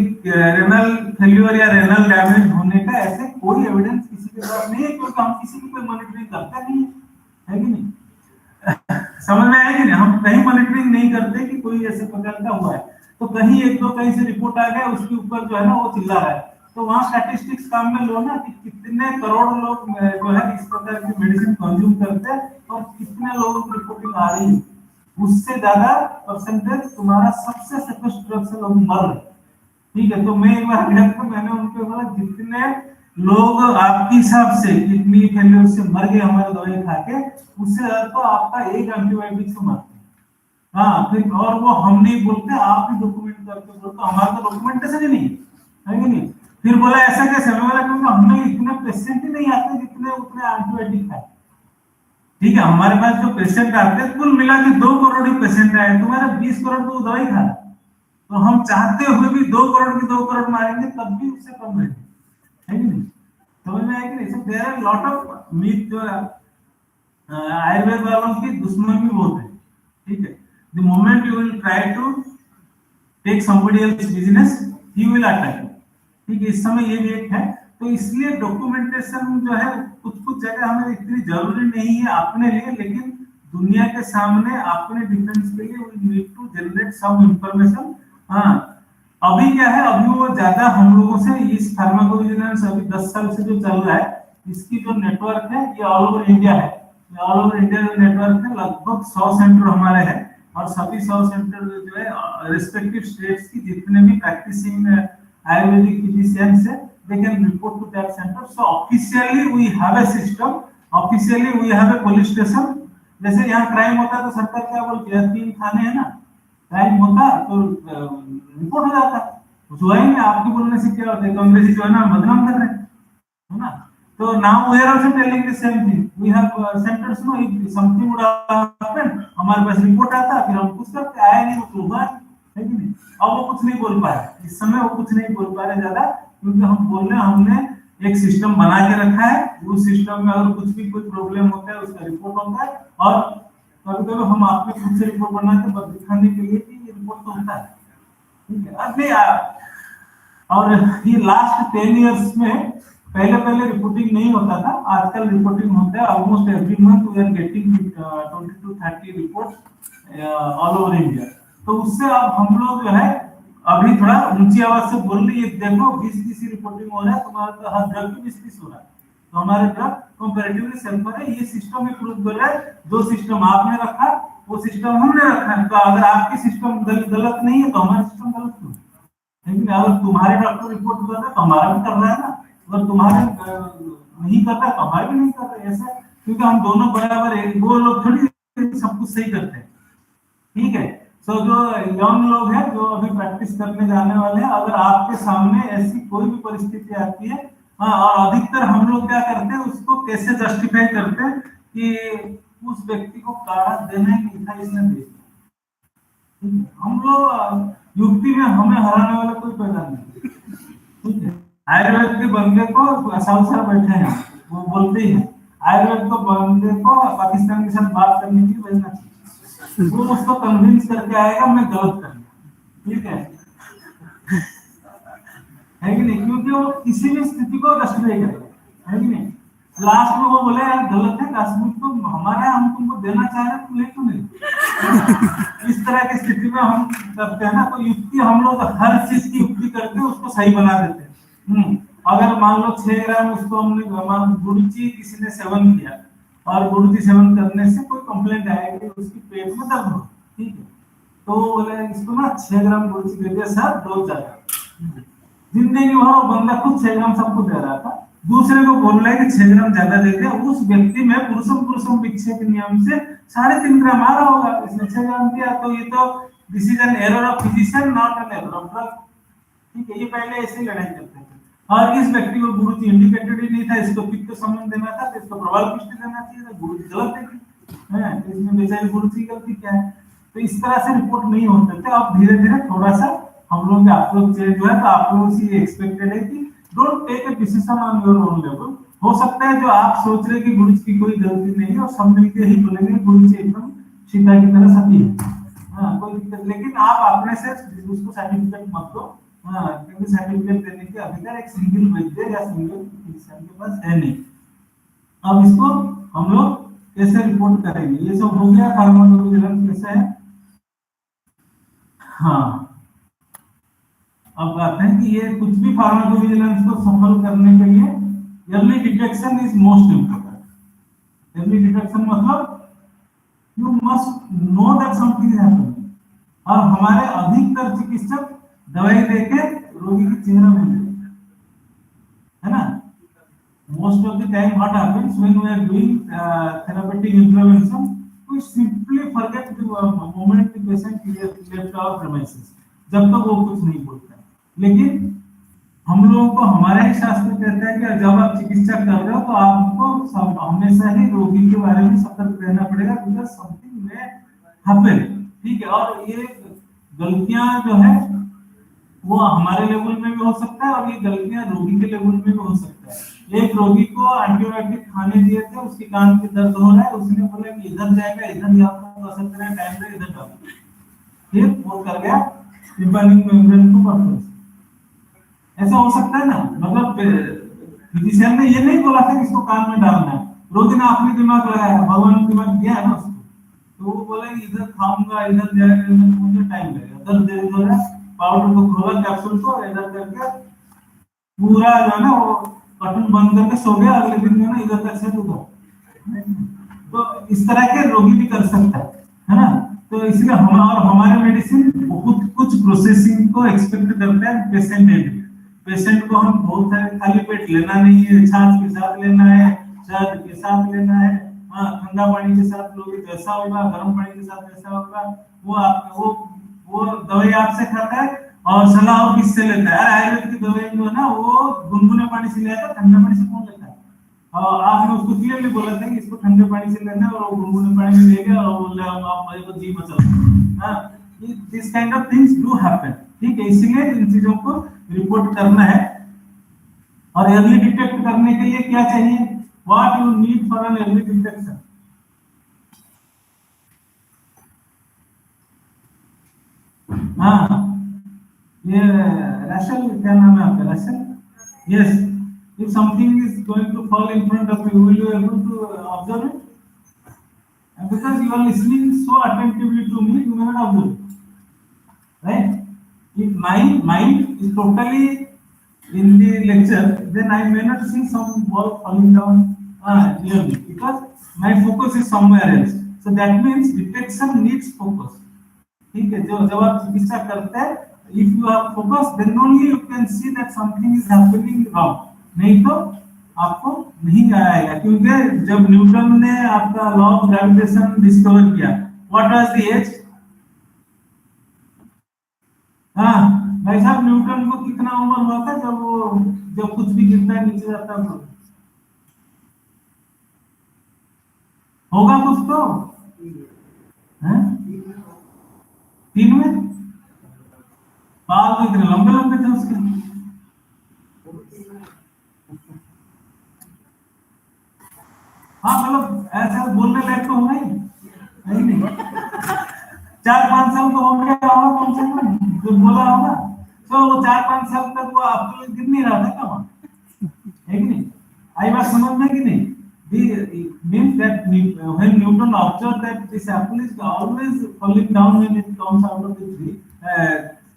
रेनल फेल्यूर या रेनल डैमेज होने का ऐसे कोई एविडेंस किसी के पास नहीं है, क्योंकि हम किसी की कोई मॉनिटरिंग करते नहीं है कि नहीं। समझ में आया कि नहीं, हम कहीं मॉनिटरिंग नहीं करते कि कोई ऐसे प्रकार का हुआ है, तो कहीं एक दो कहीं से रिपोर्ट आ गया, उसके ऊपर जो है ना वो चिल्ला रहा है, तो वहाँ स्टैटिस्टिक्स काम में लो ना कि कितने करोड़ लोग जो है इस प्रकार की मेडिसिन कंज्यूम करते हैं और कितने लोगों की रिपोर्टिंग आ रही है, उससे ज्यादा परसेंटेज तुम्हारा सबसे सेफेस्ट ड्रग से लोग मर रहे। ठीक है, तो मैं एक बार गया था, मैंने उनको बोला जितने लोग आपके हिसाब से किडनी फेलियर से मर गए हमारे दवाई खा के, उससे ज्यादा तो आपका एक एंटीबायोटिक से मरते हैं। हाँ, फिर और वो हम नहीं बोलते, आप ही डॉक्यूमेंट करके बोलते, हमारा तो डॉक्यूमेंटेशन ही नहीं है कि नहीं। फिर बोला ऐसा कैसे, मैं बोला क्योंकि हमने इतने पेशेंट ही नहीं आते जितने उतने एंटीबायोटिक खाए। ठीक है, हमारे पास जो पेशेंट आते हैं कुल मिला के 2 करोड़ ही पेशेंट आए, तुम्हारा 20 करोड़ तो दवाई खा, तो हम चाहते हुए भी 2 करोड़ की 2 करोड़ मारेंगे तब भी उससे कम रहेंगे, है कि नहीं। समझ में आया कि नहीं। So there are lot of myth जो आयुर्वेद वालों की दुश्मन भी बहुत है। ठीक है, the moment you will try to take somebody else business, he will attack. ठीक है, इस समय ये भी एक है, तो इसलिए डॉक्यूमेंटेशन जो है कुछ जगह हमें इतनी जरूरी नहीं है अपने लिए, लेकिन दुनिया के सामने अपने डिफेंस के लिए we need to generate some information. हाँ, अभी क्या है, अभी वो ज्यादा हम लोगों से इस फार्माकोविजिलेंस अभी 10 साल से जो चल रहा है, इसकी जो नेटवर्क है ये ऑल ओवर इंडिया है। ऑल ओवर इंडिया जो नेटवर्क है लगभग 100 सेंटर हमारे हैं, और सभी 100 सेंटर जो है रिस्पेक्टिव स्टेट्स की जितने भी प्रैक्टिसिंग आयुर्वेदिक फिजिशियंस है, they can report to that center. So officially we have a system, officially we have a police station. जैसे यहाँ क्राइम होता है तो सरकार क्या बोलती है, 3 थाने है ना, क्राइम होता तो रिपोर्ट हो जाता, हुआ ही नहीं। आपके बोलने से क्या होता है, कांग्रेस जो है ना बदनाम कर रहे हैं, है ना। तो now we are also telling the same thing, we have centres, no if something would happen, हमारे पास रिपोर्ट आता, फिर हम कुछ करते, आया नहीं वो हुआ है कि नहीं। अब वो कुछ नहीं बोल पा रहे, इस समय वो कुछ नहीं बोल पा रहे ज्यादा, क्योंकि हम बोल रहे हैं हमने एक सिस्टम बना के रखा है, उस सिस्टम में अगर कुछ भी कोई प्रॉब्लम होता है उसका रिपोर्ट होता है, और कभी-कभी हम आपने खुद से रिपोर्ट बना के बस दिखाने के लिए कि ये रिपोर्ट तो होता है। ठीक है, अब और ये लास्ट 10 इयर्स में पहले रिपोर्टिंग नहीं होता था, आजकल रिपोर्टिंग होता है। Almost every month we are getting 20 to 30 reports all over India. तो उससे अब हम लोग जो है अभी थोड़ा ऊंची आवाज से बोल रही है, देखो 20 रिपोर्टिंग हो रहा है, तुम्हारा तो हर ड्रग की 20 हो रहा है, तो हमारे ड्रग कंपैरेटिवली सेफर है। ये सिस्टम ही प्रूव कर रहा है, जो सिस्टम आपने रखा वो सिस्टम हमने रखा है, तो अगर आपकी सिस्टम गलत नहीं है तो हमारा सिस्टम गलत क्यों। लेकिन अगर तुम्हारे डॉक्टर रिपोर्ट कर रहा है तो हमारा भी कर रहा है ना, अगर तुम्हारे नहीं कर रहा है तो हमारे भी नहीं कर रहा है, ऐसा, क्योंकि हम दोनों बराबर है, वो लोग थोड़ी सब कुछ सही करते हैं। ठीक है, सो जो यंग लोग हैं जो अभी प्रैक्टिस करने जाने वाले हैं, अगर आपके सामने ऐसी कोई भी परिस्थिति आती है, हाँ, और अधिकतर हम लोग क्या करते हैं, उसको कैसे जस्टिफाई करते हैं कि उस व्यक्ति को काढ़ा देना ही नहीं था, इसने दे दिया। हम लोग युक्ति में हमें हराने वाला कोई पैदा नहीं। ठीक है, आयुर्वेद के बंदे को साल बैठे हैं, वो बोलते ही है आयुर्वेद को बंदे को पाकिस्तान के साथ बात करने की भेजना चाहिए, वो उसको कन्विंस करके आएगा मैं गलत कर दिया। ठीक है कि नहीं, क्योंकि वो किसी भी स्थिति को जस्टिफाई करेगा, है कि नहीं। लास्ट में वो बोले यार गलत है, कश्मीर तो हमारा, हम तुमको देना चाह रहे तुम ले क्यों नहीं। इस तरह की स्थिति में हम करते हैं ना, तो युक्ति हम लोग हर चीज की युक्ति करके उसको सही बना देते हैं। अगर मान लो 6 ग्राम उसको हमने गुड़ची किसी ने सेवन किया, और गुड़ की सेवन करने से कोई कंप्लेंट आएगी, उसकी पेट में दर्द हो, ठीक है, तो बोले इसको ना 6 ग्राम गुड़ की दे दिया सर, डोज ज्यादा। जिंदगी भर बंदा खुद 6 ग्राम सबको दे रहा था, दूसरे को बोल रहा है कि 6 ग्राम ज्यादा दे दिया, उस व्यक्ति में पुरुषम विक्षेप के नियम से 3.5 ग्राम आ रहा होगा, इसने 6 ग्राम दिया, तो ये तो this is an error of physician, not an error of drug. ठीक है, ये पहले ऐसे ही लड़ाई करते थे। और इस व्यक्ति को गुरु जी इंडिकेटेड ही नहीं था, इसको पित्त संबंध देना था, तो इसको प्रबल पुष्टि देना चाहिए था, गुरु जी गलत है, तो इसमें बेचारे गुरु जी की गलती क्या है? तो इस तरह से रिपोर्ट नहीं होते थे। अब धीरे धीरे थोड़ा सा हम लोग का अप्रोच चेंज हुआ है, तो आप लोगों से एक्सपेक्टेड है कि don't take a decision on your own level. हो सकता है जो आप सोच रहे हैं कि गुरु जी की कोई गलती नहीं है और सब मिलके ही बोलेंगे गुरु जी एकदम सीता की तरह सती है, हाँ कोई दिक्कत, लेकिन आप अपने से उसको सर्टिफिकेट मत दो, हाँ क्योंकि सर्टिफिकेट देने के अधिकार एक सिंगल वैद्य या सिंगल फिजिशियन के पास है नहीं। अब इसको हम लोग कैसे रिपोर्ट करेंगे? ये सब हो गया, फार्माकोविजिलेंस कैसे है। हाँ, अब कहते हैं कि ये कुछ भी फार्माकोविजिलेंस को सफल करने के लिए early detection is most important. Early detection मतलब you must know that something is happening. और हमारे अधिकतर चिकित्सक दवाई देके रोगी की चिंता में है ना। Most of the time what happens when we are doing therapeutic intervention, we simply forget the moment the patient left our premises, जब तक वो कुछ नहीं बोलता है। लेकिन हम लोगों को हमारा ही शास्त्र कहता है कि जब आप चिकित्सा कर रहे हो तो आपको हमेशा ही रोगी के बारे में सतर्क रहना पड़ेगा, बिकॉज समथिंग में हैपन, ठीक है। और ये गलतियां जो है वो हमारे लेवल में भी हो सकता है और ये गलतियां रोगी के लेवल में भी हो सकता है। एक रोगी को एंटीबायोटिक खाने दिए थे, उसके कान में दर्द हो रहा है, उसने बोला कि इधर जाएगा, इधर आपको असर करेगा, टाइम पे इधर डालो, फिर वो कर गया टिम्पैनिक मेम्ब्रेन को परफोर्स। ऐसा हो सकता है ना, मतलब फिजिशियन ने ये नहीं बोला था कि इसको कान में डालना है, रोगी ने अपनी दिमाग लगाया, भगवान ने दिमाग दिया है ना उसको, तो वो बोला कि इधर खाऊंगा, इधर जाएगा, इधर मुझे टाइम लगेगा, दर्द दे दो है, पाउडर को खोला, कैप्सूल को इधर करके पूरा जो है ना वो बटन बंद करके सो गया, अगले दिन जो है ना इधर तक से उधर। तो इस तरह के रोगी भी कर सकता है ना। तो इसलिए हम और हमारे मेडिसिन बहुत कुछ प्रोसेसिंग को एक्सपेक्ट करता है पेशेंट एंड। पेशेंट को हम बहुत सारे खाली पेट लेना नहीं है, छाछ के साथ लेना है, शहद के साथ लेना है, हाँ ठंडा पानी के साथ लोगे तो ऐसा होगा, गर्म पानी के साथ ऐसा होगा। वो आप वो दवाई आपसे खाता है और सलाह और किससे लेता है? आयुर्वेद की दवाई जो है ना वो गुनगुने पानी से लेता है, ठंडे पानी से कौन लेता है? और आपने उसको क्लियरली बोला था कि इसको ठंडे पानी से लेना है और वो गुनगुने पानी में ले गया और बोले आप मेरे को जी मचा। हाँ, this kind of things do happen, ठीक है। इसलिए इन चीजों को रिपोर्ट करना है। और अर्ली डिटेक्ट करने के लिए क्या चाहिए? What you need for an early detection? हाँ, ये रैशल क्या नाम है आपका? Racial, yes. If something is going to fall in front of you, will you able to observe it? And because you are listening so attentively to me, you may not observe it, right? If my mind is totally in the lecture, then I may not see some ball falling down near me because my focus is somewhere else. So that means detection needs focus. ठीक है, जब आप चिकित्सा करते हैं, if you are focused, then only you can see that something is happening wrong. नहीं तो आपको नहीं आएगा। क्योंकि जब न्यूटन ने आपका लॉ ऑफ ग्रेविटेशन डिस्कवर किया, व्हाट वाज द एज? हाँ भाई साहब, न्यूटन को कितना उम्र हुआ था जब कुछ भी गिरता है नीचे जाता है? होगा कुछ तो हैं? 3 में बाल तो इतने लंबे लंबे थे उसके। हाँ मतलब ऐसा बोलने लायक तो होगा ही नहीं। 4-5 साल तो हो गया होगा कम से कम जो बोला होगा। तो वो 4-5 साल तक वो आपको गिर नहीं रहा था क्या वहाँ? है कि नहीं? आई बात समझ में कि नहीं? Means that when Newton observed that this apple is always falling down when it comes out of the tree,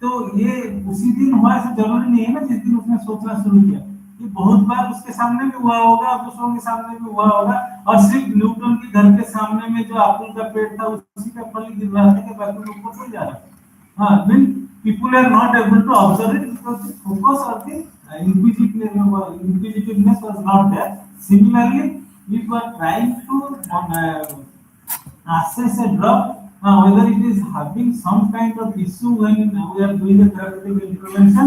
तो ये उसी दिन हुआ ऐसा जरूरी नहीं है ना जिस दिन उसने सोचना शुरू किया। ये बहुत बार उसके सामने भी हुआ होगा, दूसरों के सामने भी हुआ होगा, और सिर्फ न्यूटन के घर के सामने में जो एप्पल का पेड़ था उसी का फल गिर रहा था कि बाकी ऊपर नहीं जा रहा। हाँ, when people are not able to observe it because the focus or the inquisitiveness was not there. Similarly, if you are trying to assess a drug, whether it is having some kind of issue when we are doing a therapeutic intervention,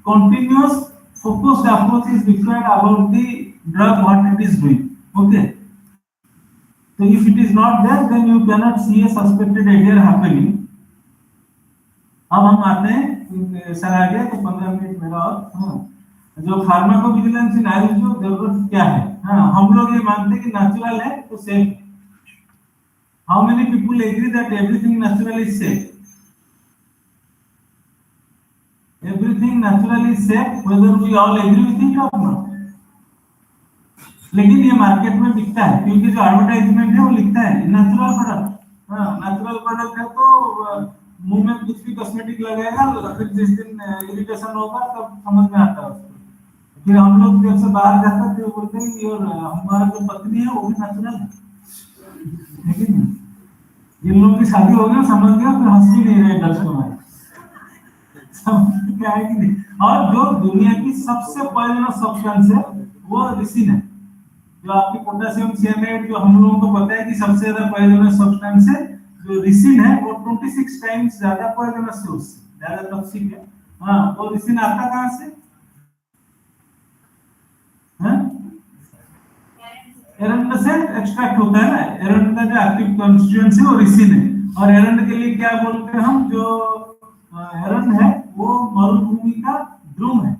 continuous focused approach is required about the drug what it is doing. Okay, so if it is not there, then you cannot see a suspected adhere happening. अब हम आते हैं sir आगे तो 15 minute मेरा और जो pharmacovigilance इन आयुष जो जरूरत क्या है। हाँ, हम लोग ये मानते हैं कि नेचुरल है तो सेफ है। How many people agree that everything natural is safe? Everything natural is safe, whether we all agree with it और नॉट। लेकिन ये मार्केट में बिकता है क्योंकि जो एडवर्टाइजमेंट है वो लिखता है नेचुरल प्रोडक्ट। हाँ, नेचुरल प्रोडक्ट है तो मुंह में कुछ भी कॉस्मेटिक लगाएगा, फिर जिस दिन इरिटेशन होगा तब समझ में आता है उसको। फिर हम लोग जब से बाहर जाते हैं तो बोलते हैं कि और हमारा जो पत्नी है वो भी नेचुरल है, लेकिन जिन लोगों की शादी हो गई समझ गया, फिर हंस भी नहीं रहे दर्शक हमारे, समझ क्या है कि नहीं। और जो दुनिया की सबसे पॉइजनस सब्सटेंस है वो रिसिन है। जो आपकी पोटेशियम सियानेट जो हम लोगों को पता है कि सबसे ज्यादा पॉइजनस सब्सटेंस है, जो रिसिन है वो 26 टाइम्स ज्यादा पॉइजनस है, उससे ज्यादा टॉक्सिक है। हाँ, वो रिसिन आता कहाँ से? एरंड से एक्सट्रैक्ट होता है ना। एरंड का जो एक्टिव कॉन्स्टिट्यूएंसी है वो रिसिन है। और एरंड के लिए क्या बोलते हैं हम? जो एरंड है वो मरुभूमि का ध्रुव है,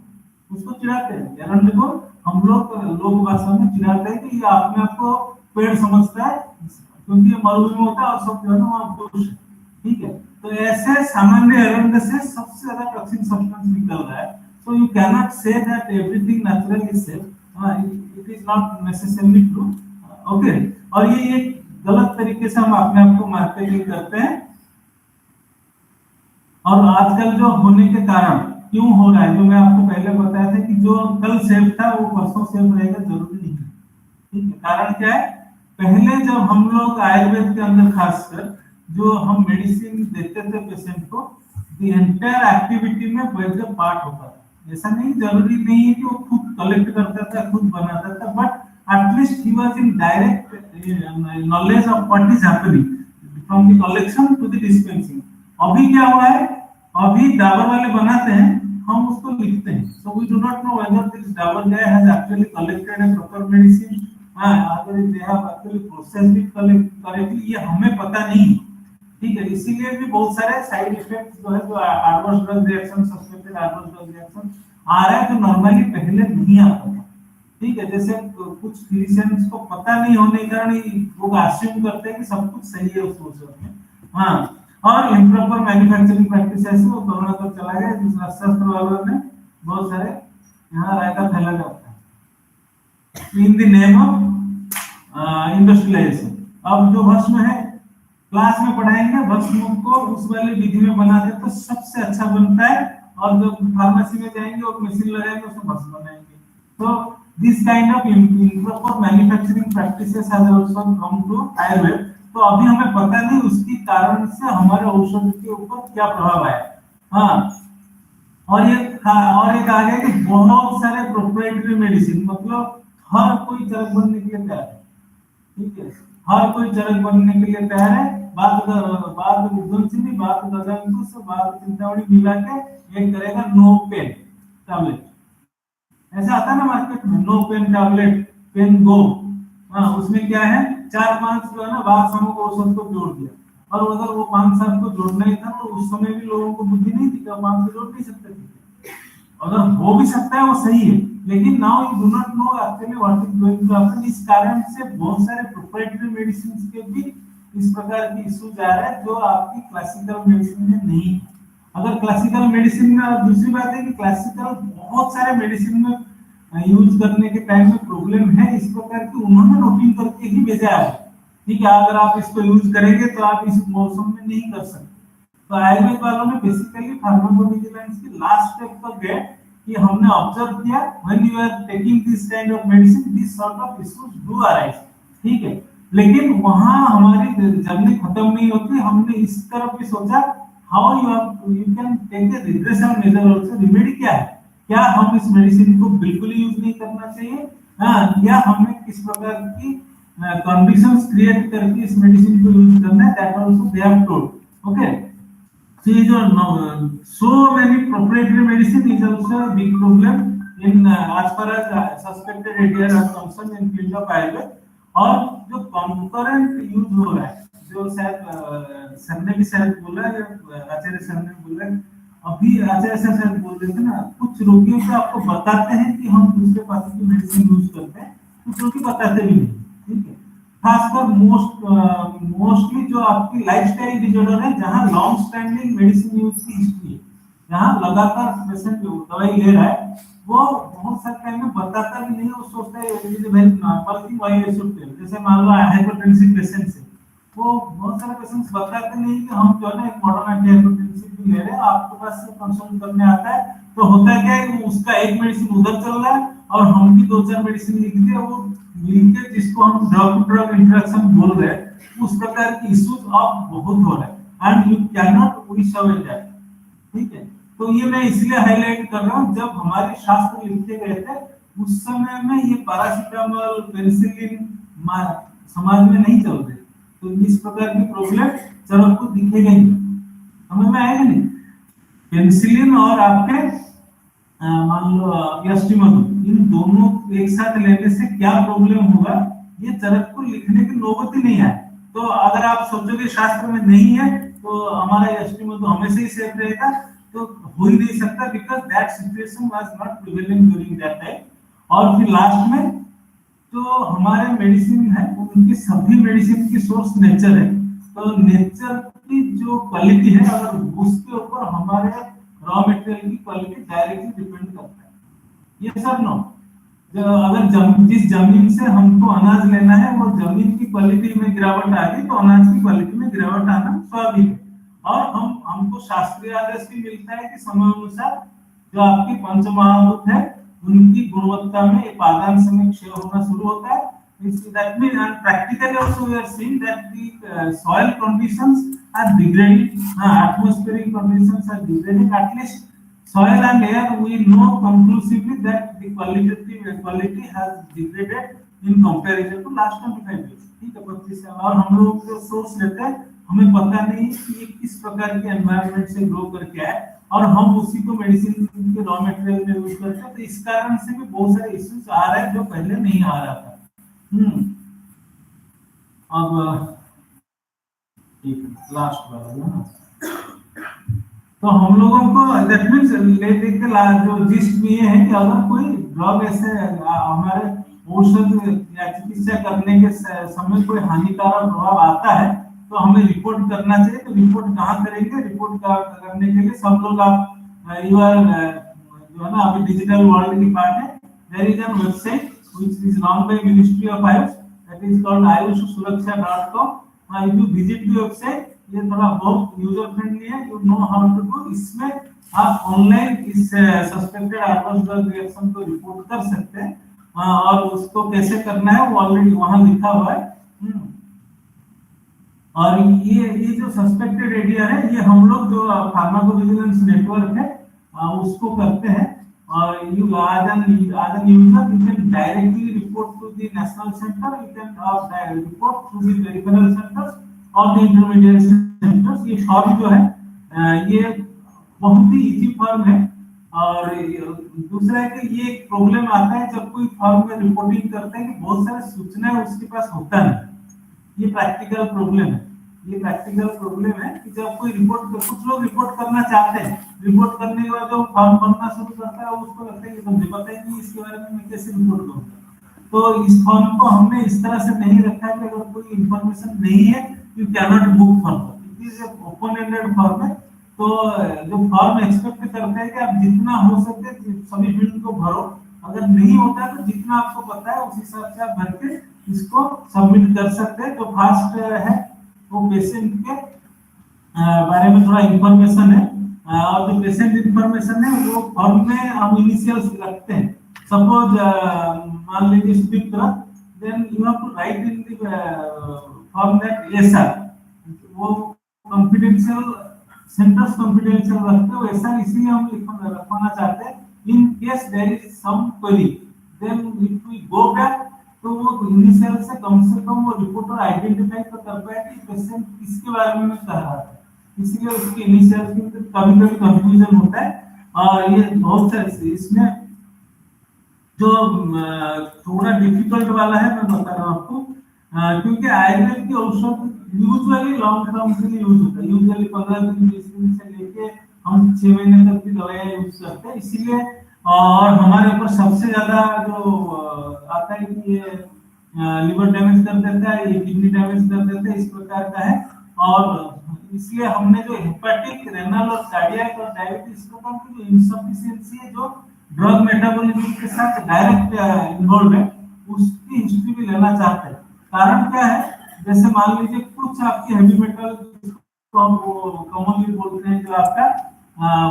उसको चिढ़ाते हैं। एरंड को हम लोग भाषा में चिढ़ाते हैं कि ये अपने आप को पेड़ समझता है क्योंकि ये मरुभूमि होता है और सब जो है वहाँ पुरुष है। ठीक है, तो ऐसे सामान्य एरंड से सबसे ज्यादा टॉक्सिक सब्सटेंस निकल रहा है। So you can not say that everything natural is safe. It is not necessarily true. Okay, और ये एक गलत तरीके से हम अपने आप को मार्केटिंग करते हैं। और आजकल जो होने के कारण क्यों हो रहा है, जो मैं आपको पहले बताया था कि जो कल सेफ था वो परसों सेफ रहेगा जरूरी नहीं है। ठीक है, कारण क्या है? पहले जब हम लोग आयुर्वेद के अंदर खासकर जो हम मेडिसिन देते थे पेशेंट को, द एंटायर एक्टिविटी में वैद्य पार्ट होता था। ऐसा नहीं, जरूरी नहीं है कि वो खुद कलेक्ट करता था, खुद बनाता था, but at least he was in direct knowledge of what is happening from the collection to the dispensing. अभी क्या हुआ है? अभी डाबर वाले बनाते हैं, हम उसको लिखते हैं। So we do not know whether this Dabur guy has actually collected a proper medicine, अगर they have actually processed it correctly, ये हमें पता नहीं। ठीक है, इसीलिए भी बहुत सारे साइड इफेक्ट्स जो है, जो adverse drug reaction, suspected adverse drug reaction आ रहा है जो नॉर्मली पहले नहीं आता था। ठीक है, जैसे कुछ फिजिशियंस को पता नहीं होने के कारण लोग अज्यूम करते हैं कि सब कुछ सही है उस प्रोसेस में। हाँ, और इम्प्रॉपर मैन्युफैक्चरिंग प्रैक्टिसेस से वो कोरोना तक चला गया, जिस शस्त्र वालों ने बहुत सारे यहाँ रायता फैला जाता है in the name of industrialisation. अब जो भस्म है क्लास में पढ़ाएंगे, भस्म को उस वाली विधि में बना दे तो सबसे अच्छा बनता है, और जब फार्मेसी में जाएंगे और मशीन लगाएंगे उसमें भस्म बनाएंगे। तो this kind of improper manufacturing practices has also come to Ayurveda. तो अभी हमें पता नहीं उसकी कारण से हमारे औषध के ऊपर क्या प्रभाव आया। हाँ, और एक आ गया कि बहुत सारे प्रोप्राइटरी मेडिसिन, मतलब हर कोई चरक बनने के लिए तैयार है। ठीक है, हर कोई चरक बनने के लिए तैयार है। बात विध्वंसिनी, बात गजांकुश, बात चिंतामणि मिला के एक करेगा नो पेन टैबलेट। ऐसा आता है ना मार्केट में, नो पेन टैबलेट, पेन गो। हाँ, उसमें क्या है, 4-5 जो है ना बात समूह औषध को जोड़ दिया। और अगर वो 5-7 को जोड़ना ही था तो उस समय भी लोगों को बुद्धि नहीं थी कि 5 को जोड़ नहीं सकते थे। अगर हो भी सकता है वो सही है, लेकिन now you do not know actually what is going to happen. इस कारण से बहुत सारे प्रोप्राइटरी मेडिसिन के भी इस प्रकार की इश्यूज आ रहे हैं जो आपकी क्लासिकल मेडिसिन में नहीं है। अगर क्लासिकल मेडिसिन में, और दूसरी बात है कि क्लासिकल बहुत सारे मेडिसिन में यूज करने के टाइम में प्रॉब्लम है इस प्रकार की, उन्होंने रूटीन करके ही भेजा है। ठीक है, अगर आप इसको यूज करेंगे तो आप इस मौसम में नहीं कर सकते। तो आयुर्वेद वालों ने बेसिकली फार्माकोविजिलेंस की लास्ट स्टेप तक गए कि हमने ऑब्जर्व किया when you are taking this kind of medicine this sort of issues do arise. ठीक है, लेकिन वहां हमारी जर्नी खत्म नहीं होती। हमने इस तरफ भी सोचा how you can take a regression measure also. Remedy क्या है, क्या हम इस मेडिसिन को बिल्कुल यूज नहीं करना चाहिए, हाँ, या हमें किस प्रकार की कंडीशंस क्रिएट करके इस मेडिसिन को यूज करना है, that also they have told. Okay, So so many proprietary medicine is also a big problem in as far as suspected ADR are concerned in field of Ayurveda. और जो concurrent use हो रहा है, जो शायद sir ने भी शायद बोला या आचार्य सर ने बोला, अभी आचार्य सर शायद बोल रहे थे ना, कुछ रोगियों को आपको बताते हैं कि हम दूसरे पार्टी की मेडिसिन यूज करते हैं, कुछ रोगी बताते भी नहीं, ठीक है। खासकर मोस्टली जो आपकी लाइफस्टाइल डिसऑर्डर है, जहां लॉन्ग स्टैंडिंग मेडिसिन यूज की हिस्ट्री है, जहां लगातार पेशेंट दवाई ले रहा है, वो बहुत सारे टाइम में बताता भी नहीं, वो सोचता है it is very normal thing, why I should tell. जैसे मान लो हाइपरटेंसिव पेशेंट्स है, वो बहुत सारे पेशेंट्स बताते नहीं कि हम जो है ना एक मॉडर्न एंटी हाइपरटेंसिव भी ले रहे हैं, आपके पास से कंसल्ट करने आता है तो होता क्या है कि उसका एक मेडिसिन उधर चल रहा है और हम भी 2-4 मेडिसिन लिख दिए, वो लिंकेज जिसको हम ड्रग टू ड्रग इंटरेक्शन बोल रहे हैं, उस प्रकार की इश्यूज अब बहुत हो रहे हैं and you can not wish away that, ठीक है। तो ये मैं इसलिए हाईलाइट कर रहा हूँ, जब हमारे शास्त्र लिखे गए थे उस समय में ये पैरासिटामोल पेनिसिलिन समाज में नहीं चल रहे, तो इस प्रकार की प्रॉब्लम चरक को दिखेगा नहीं, समझ में आएगा नहीं। पेनिसिलिन और आपके मान लो यष्टिमधु, इन दोनों एक साथ लेने से क्या प्रॉब्लम होगा, ये चरक को लिखने की नौबत ही नहीं है। तो अगर आप सोचोगे शास्त्र में नहीं है तो हमारा यष्टिमधु हमेशा ही सेफ रहेगा, तो हो ही नहीं सकता, because that situation was not prevailing during that time. और फिर लास्ट में तो हमारे मेडिसिन है, उनकी सभी मेडिसिन की सोर्स नेचर है, तो नेचर की जो क्वालिटी है, अगर उसके ऊपर हमारे रॉ मटेरियल की क्वालिटी डायरेक्टली डिपेंड करता है, ये सर नो। अगर जिस जमीन से हमको अनाज लेना है वो जमीन की क्वालिटी में गिरावट आ गई तो अनाज की क्वालिटी में गिरावट आना स्वाभाविक है। और हमको शास्त्रीय आदेश भी मिलता है कि समय अनुसार जो आपकी पंचमहाभूत है उनकी गुणवत्ता में पादांश में क्षय होना शुरू होता है। That means, and practically also we are seeing that the soil conditions are degrading, atmospheric conditions are degrading. At least soil and air, we know conclusively that the quality has degraded in comparison to last 25 years. ठीक है, 25 साल। और हम लोग जो source लेते हैं, हमें पता नहीं कि ये किस प्रकार के एनवायरनमेंट से ग्रो करके आए, और हम उसी को मेडिसिन के रॉ मटेरियल में यूज करते हैं, तो इस कारण से भी बहुत सारे इश्यूज आ रहे हैं जो पहले नहीं आ रहा था। अब लास्ट वाला है ना, तो हम लोगों को दैट मींस लेने के जो जिस्ट में ये है कि अगर कोई ड्रग ऐसे हमारे औषध या चिकित्सा करने के समय कोई हानिकारक प्रभाव आता है तो हमें रिपोर्ट करना चाहिए। तो रिपोर्ट कहाँ करेंगे? रिपोर्ट करने के लिए सब लोग आप जो है ना अभी डिजिटल वर्ल्ड की पार्ट है, there is an website which is run by Ministry of Ayush, that is called ayushsuraksha.com. If you visit the website, ये थोड़ा बहुत यूजर फ्रेंडली है, you know how to do। इसमें आप ऑनलाइन इस suspected adverse drug reaction को report कर सकते हैं और उसको कैसे करना है वो ऑलरेडी वहां लिखा हुआ है। और ये जो सस्पेक्टेड एडीआर है, ये हम लोग जो फार्माकोविजिलेंस नेटवर्क है उसको करते हैं। और you as an user you can directly report to the national center, you can report to the peripheral centers or the intermediate centers। ये फॉर्म जो है ये बहुत ही इजी फॉर्म है। और दूसरा है कि ये एक प्रॉब्लम आता है जब कोई फॉर्म में रिपोर्टिंग करते हैं कि बहुत सारे सूचनाएं उसके पास होता नहीं, ये प्रैक्टिकल प्रॉब्लम है। ये प्रैक्टिकल प्रॉब्लम है कि जब कोई कुछ लोग रिपोर्ट करना चाहते हैं, रिपोर्ट करने के बाद जो फॉर्म भरना शुरू करता है उसको लगता है कि मुझे पता ही नहीं इसके बारे में, मैं कैसे रिपोर्ट करूंगा। तो इस फॉर्म को हमने इस तरह से नहीं रखा है कि अगर कोई इंफॉर्मेशन नहीं है you can not book form, it is open ended form है। तो जो फॉर्म एक्सपेक्ट करता है कि आप जितना हो सके सभी फील्ड को भरो, अगर नहीं होता है तो जितना आपको पता है उस हिसाब से आप भर के इसको सबमिट कर सकते हैं। तो फास्ट है वो पेशेंट के बारे में थोड़ा इंफॉर्मेशन है, और जो पेशेंट इंफॉर्मेशन है वो फॉर्म में हम इनिशियल्स रखते हैं। सपोज मान लीजिए speaker, then you have to write in the form that SR, वो कॉन्फिडेंशियल सेंटर्स कॉन्फिडेंशियल रखते हो एसआर, इसलिए हम रखना चाहते हैं। In case there is some query, then if we go back तो वो इनिशियल से कम वो रिपोर्टर आइडेंटिफाई तो कर पाए कि पेशेंट किसके बारे में कह रहा है। इसलिए उसकी इनिशियल कभी कभी कंफ्यूजन होता है। और ये बहुत सारे इसमें जो थोड़ा डिफिकल्ट वाला है मैं बता रहा हूँ आपको, क्योंकि आयुर्वेद के औषध यूजुअली लॉन्ग टर्म के लिए यूज होता है। यूजुअली 15 दिन 20 दिन से लेके हम 6 महीने तक की दवाइयाँ यूज करते हैं। इसीलिए और हमारे ऊपर सबसे ज्यादा जो आता है कि ये लिवर डैमेज कर देता है, ये किडनी डैमेज कर देता है, इस प्रकार का है। और इसलिए हमने जो हेपेटिक, रेनल और कार्डियक और डायबिटीज इस प्रकार की जो इंसफिशियंसी है जो ड्रग मेटाबॉलिज्म के साथ डायरेक्ट इन्वॉल्व है, उसकी हिस्ट्री भी लेना चाहते हैं। कारण क्या है, जैसे मान लीजिए कुछ आपकी हेवी मेटल तो हम कॉमनली बोलते हैं जो आपका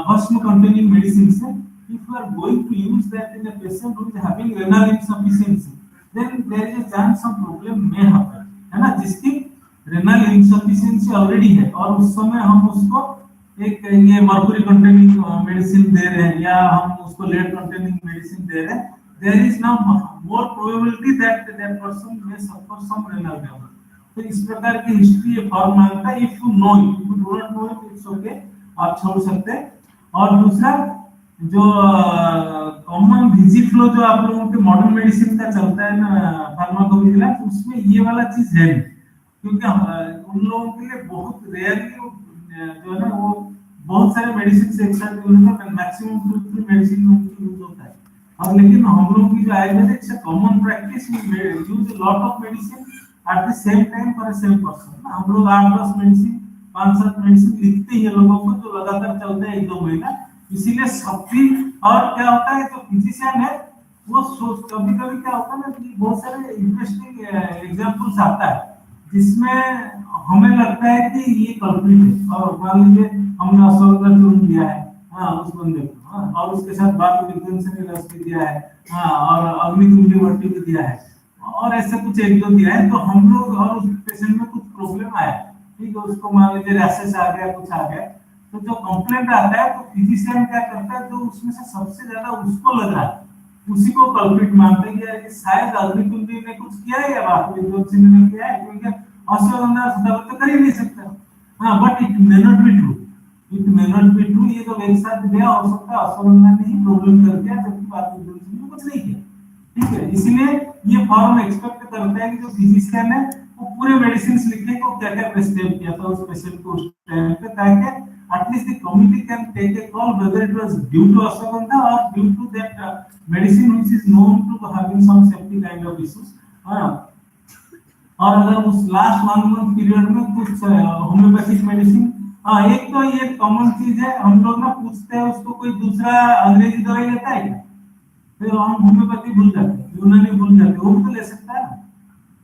भस्म कंटेनिंग मेडिसिन है, if you are going to use that in a patient who is having renal insufficiency, then there is a chance some problem may happen, है ना, जिसकी renal insufficiency already है और उस समय हम उसको एक ये मर्क्यूरी कंटेनिंग मेडिसिन दे रहे हैं या हम उसको लेड कंटेनिंग मेडिसिन दे रहे हैं, there is now more probability that that person may suffer some renal damage। तो इस प्रकार की हिस्ट्री ये फॉर्म मांगता है। If you know it, if you don't know it, it's okay, आप छोड़ सकते हैं। और दूसरा जो कॉमन विजिफ्लो जो आप लोगों के मॉडर्न मेडिसिन का चलता है ना फार्माकोविजिलेंस, उसमें ये वाला चीज है नहीं, क्योंकि उन लोगों के लिए बहुत रेयरली जो है ना वो बहुत सारे मेडिसिन से एक साथ यूज होता है, मैक्सिमम 2-3 मेडिसिन में उनकी यूज होता है। और लेकिन हम लोग की जो Ayurvedic it's a common practice, we use a lot of medicine at the same time for a same person. हम लोग 8-10 मेडिसिन 5-7 मेडिसिन लिखते हैं लोगों को जो लगातार चलते हैं 1-2 महीना। इसीलिए सबकी और क्या होता है जो फिजिशियन है वो सोच, कभी कभी क्या होता है ना कि बहुत सारे इंटरेस्टिंग एग्जांपल्स आता है जिसमें हमें लगता है कि ये कल्प्रिट है। और मान लीजिए हमने अश्वगंधा चूर्ण दिया है, हाँ, उस बंदे को, हाँ, और उसके साथ बात विध्वंसनी रस भी दिया है, हाँ, और अग्निकुंडी वट्टी भी दिया है, और ऐसे कुछ 1-2 दिया है। तो हम लोग और उस पेशेंट में कुछ प्रॉब्लम आया, ठीक है, उसको मान लीजिए रैशेस आ गया, कुछ आ गया, तो जो कंप्लेंट आता है तो फिजिशियन क्या करता है, जो उसमें से सबसे ज्यादा उसको लग रहा है उसी को कल्प्रिट मानते हैं कि शायद अग्निकुंडी ने कुछ किया है या बात विध्वंसनी ने किया है, क्योंकि अश्वगंधा सदा तो कर ही नहीं सकता। हाँ, but it may not be true, it may not be true. ये तो एक साथ दिया, हो सकता है अश्वगंधा ने ही प्रॉब्लम कर दिया जबकि बात विध्वंसनी ने कुछ नहीं किया, ठीक है। इसीलिए ये फॉर्म एक्सपेक्ट करता है कि जो फिजिशियन है वो पूरे मेडिसिन लिखे को क्या क्या प्रिस्क्राइब किया था उस पेशेंट को उस टाइम पे, ताकि at least the committee can take a call whether it was due to ashwagandha और due to that medicine which is known to having some safety kind of issues. हां, और अगर उस लास्ट 1 मंथ पीरियड में कुछ होम्योपैथिक मेडिसिन, हाँ, एक तो ये कॉमन चीज है, हम लोग ना पूछते हैं उसको कोई दूसरा अंग्रेजी दवाई लेता है क्या, तो हम होम्योपैथी भूल जाते हैं, यूनानी भूल जाते हैं, वो भी तो ले सकता है,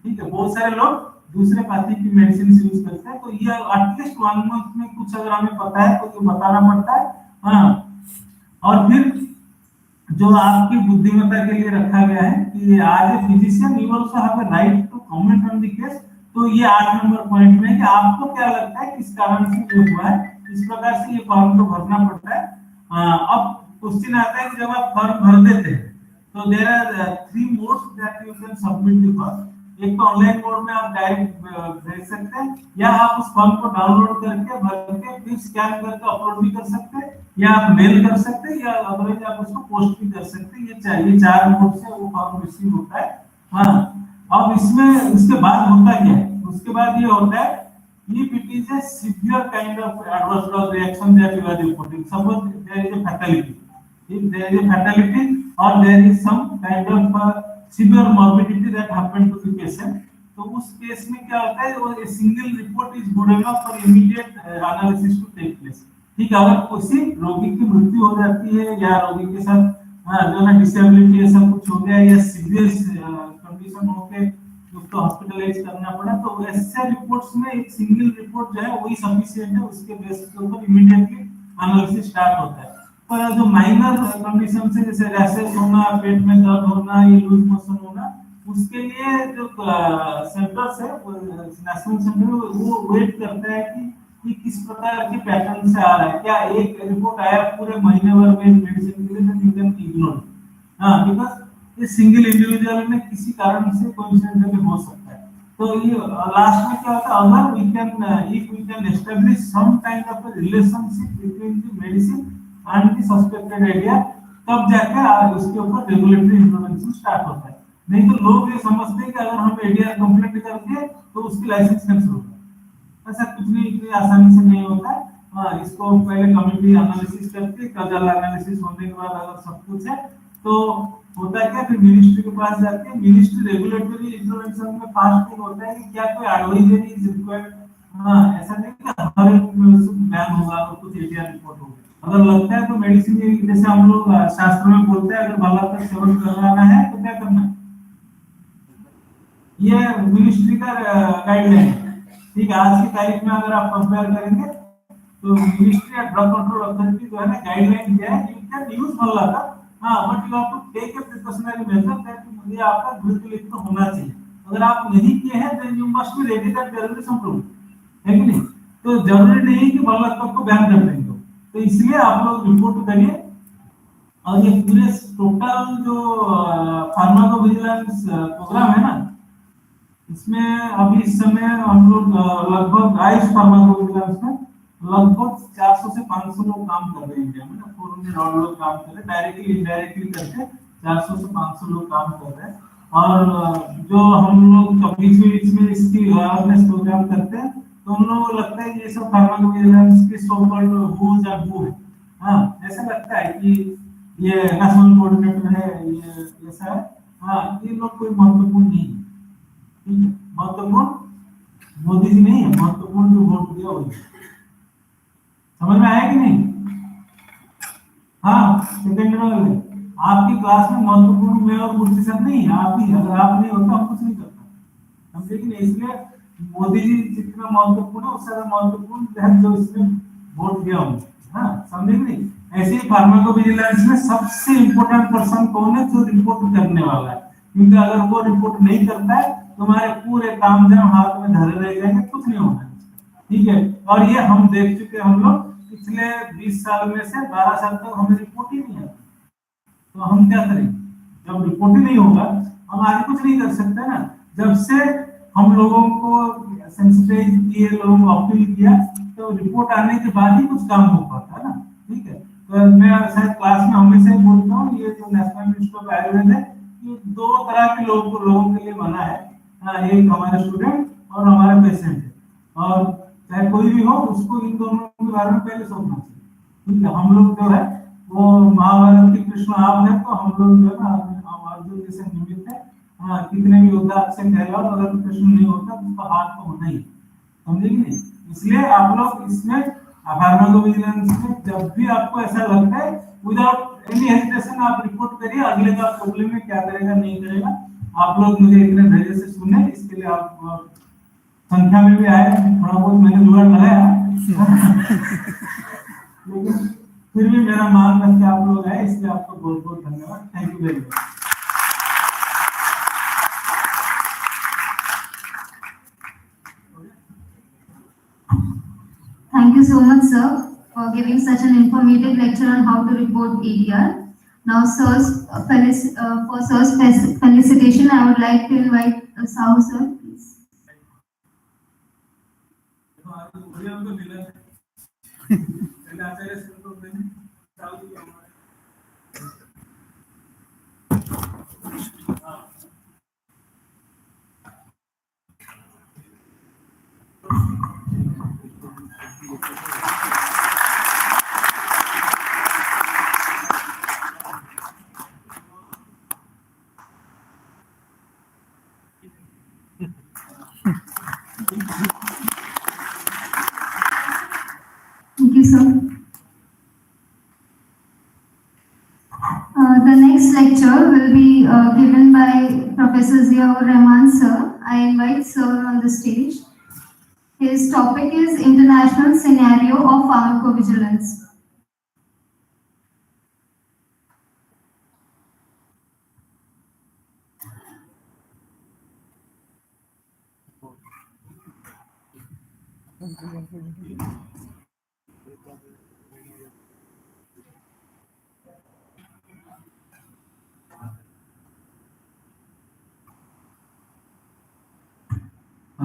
ठीक है। बहुत सारे लोग दूसरे पाथी की मेडिसिन यूज करते हैं, तो ये एटलीस्ट 1 मंथ में कुछ अगर हमें पता है तो ये बताना पड़ता है। हाँ, और फिर जो आपकी बुद्धिमत्ता के लिए रखा गया है कि आज a physician you also have a right to comment on the case. तो ये 8 नंबर पॉइंट में कि आपको क्या लगता है किस कारण से ये हुआ है, इस प्रकार से ये फॉर्म को भरना पड़ता है। अब क्वेश्चन आता है कि जब आप फॉर्म भर देते हैं तो there are 3 modes that you can submit the form. एक तो ऑनलाइन मोड में आप डायरेक्ट भेज सकते हैं, या आप उस फॉर्म को डाउनलोड करके भर के फिर स्कैन करके अपलोड भी कर सकते हैं, या आप मेल कर सकते हैं, या अदरवाइज आप उसको पोस्ट भी कर सकते हैं। ये चाहिए 4 मोड से वो फॉर्म रिसीव होता है। हाँ, अब इसमें उसके बाद होता क्या है, उसके बाद ये होता है if it is a severe kind of adverse drug reaction that you are reporting, suppose there is a fatality, if there is a fatality or there is some kind of severe morbidity that happened to the patient, तो उस case में क्या होता है, वो single report is good enough for immediate analysis to take place, ठीक है। अगर किसी रोगी की मृत्यु हो जाती है या रोगी के साथ जो है डिसेबिलिटी ऐसा कुछ हो गया या सीरियस कंडीशन हो के उसको हॉस्पिटलाइज करना पड़ा, तो ऐसे रिपोर्ट्स में एक सिंगल रिपोर्ट जो है वही सफिशिएंट है, उसके बेस के ऊपर इमीडिएटली एनालिसिस स्टार्ट होता है। तो जो माइनर कंडीशन से जैसे रैशेस होना, पेट में दर्द होना, ये लूज मोशन होना, उसके लिए जो सेंटर्स है नेशनल सेंटर वो वेट करता है कि किस प्रकार के पैटर्न से आ रहा है। क्या एक रिपोर्ट आया पूरे महीने भर में मेडिसिन के लिए, तो यू कैन इग्नोर, हाँ, बिकॉज़ ये सिंगल इंडिविजुअल में किसी कारण से कोइंसिडेंटली हो सकता है। तो ये लास्ट में क्या होता है, अगर we can if we can establish some kind of relationship between the medicine and the suspected area, तब जाके उसके ऊपर रेगुलेटरी इंटरवेंशन स्टार्ट होता है। नहीं तो लोग ये समझते हैं कि अगर हम एरिया कंप्लेंट करके तो उसकी लाइसेंस कैंसिल होगा। ऐसा कुछ नहीं, इतनी आसानी से नहीं होता है। हाँ, इसको पहले कमिटी एनालिसिस करके, कजल एनालिसिस होने के बाद अगर सब कुछ है तो होता है क्या, फिर मिनिस्ट्री के पास जाके मिनिस्ट्री रेगुलेटरी इंटरवेंशन में फास्ट थिंग होता है कि क्या कोई एडवाइजरी इज रिक्वायर्ड। हाँ, ऐसा नहीं कि हर एक में बैन होगा और कुछ एरिया रिपोर्ट होगा। अगर लगता है तो मेडिसिन, जैसे हम लोग शास्त्र में बोलते हैं, अगर बाला तक सेवन करवाना है तो क्या करना है, ये मिनिस्ट्री का गाइडलाइन है। ठीक है, आज की तारीख में अगर आप कंपेयर करेंगे तो ministry of drug control authority जो है ना, गाइडलाइन दिया है, यू कैन यूज मल्ला का, हाँ, but you have to take a precautionary measure that मुझे आपका गुरुकुल तो होना चाहिए। अगर आप नहीं किए हैं then you must be ready that there will be some problem, है कि नहीं। तो जरूरी नहीं कि मल्ला तक को बैन कर देंगे, तो इसलिए आप लोग रिपोर्ट करिए। और ये पूरे टोटल जो फार्माकोविजिलेंस प्रोग्राम है ना, इसमें अभी इस समय हम लोग लगभग आयुष फार्माकोविजिलेंस में लगभग 400 से 500 लोग काम कर रहे हैं इंडिया में ना, 400 और लोग काम कर रहे हैं, डायरेक्टली इनडायरेक्टली करके 400 से 500 लोग काम कर रहे हैं। और जो हम लोग बीच में इसकी अवेयरनेस प्रोग्राम करते हैं, तो उन लोगों को लगता है कि ये सब फार्माकोविजिलेंस के सो कॉल्ड हूज और हू है। हाँ, ऐसा लगता है कि ये नेशनल कोऑर्डिनेटर है, ये ऐसा है। हाँ, ये लोग कोई महत्वपूर्ण नहीं है। ठीक है, महत्वपूर्ण मोदी जी नहीं है, महत्वपूर्ण जो वोट दिया वही। समझ में आया कि नहीं। हाँ, सेकंड वाले आपकी क्लास में महत्वपूर्ण मैं और मूर्ति सर नहीं है, आप ही। अगर आप नहीं होता हम कुछ नहीं करता, समझे कि नहीं। इसलिए मोदी जी जितना महत्वपूर्ण है उससे ज्यादा महत्वपूर्ण है जो इसमें वोट दिया उन्होंने। हाँ, समझे कि नहीं। ऐसे ही फार्माकोविजिलेंस में सबसे इंपॉर्टेंट पर्सन कौन है, जो रिपोर्ट करने वाला है, क्योंकि अगर वो रिपोर्ट नहीं करता है तुम्हारे पूरे काम जब हाथ में धरे रह जाएंगे, कुछ नहीं होगा। ठीक है, और ये हम देख चुके, हम लोग पिछले 20 साल में से 12 साल तक हमें रिपोर्ट ही नहीं आती, तो हम क्या करेंगे। जब रिपोर्ट ही नहीं होगा हम आगे कुछ नहीं कर सकते ना। जब से हम लोगों को सेंसिटाइज किए, लोगों को अपील किया, तो रिपोर्ट आने के बाद ही कुछ काम हो पाता है ना। ठीक है, तो मैं शायद क्लास में हमेशा ही बोलता हूँ, ये जो नेशनल मिनिस्टर ऑफ आयुर्वेद है, ये दो तरह के लोगों के लिए बना है। एक हमारे स्टूडेंट और हमारे पेशेंट है, और चाहे कोई भी हो उसको इन दोनों के बारे में पहले सोचना चाहिए। ठीक है, हम लोग जो है वो महाभारत के कृष्ण आप है, तो हम लोग जो है ना अर्जुन जैसे निमित्त है। कितने भी योद्धा अच्छे कह लो, अगर कृष्ण नहीं होता तो उसका हाथ तो होना ही, समझे कि नहीं। इसलिए आप लोग इसमें फार्माकोविजिलेंस में जब भी आपको ऐसा लगता है, विदाउट एनी हेजिटेशन आप रिपोर्ट करिए। अगले का प्रॉब्लम में क्या करेगा नहीं करेगा, आप लोग मुझे इतने धैर्य से सुने, इसके लिए आप संख्या में भी आए, थोड़ा बहुत मैंने जुगाड़ लगाया लेकिन फिर भी मेरा मान रख के आप लोग आए, इसलिए आपको बहुत बहुत धन्यवाद। Thank you very much. Thank you so much, sir, for giving such an informative lecture on how to report ADR. Now, for sir's felicitation, I would like to invite Sahu sir, please. Thank you, sir. The next lecture will be given by Professor Ziaur Rahman, sir. I invite sir on the stage. His topic is International Scenario of Pharmacovigilance.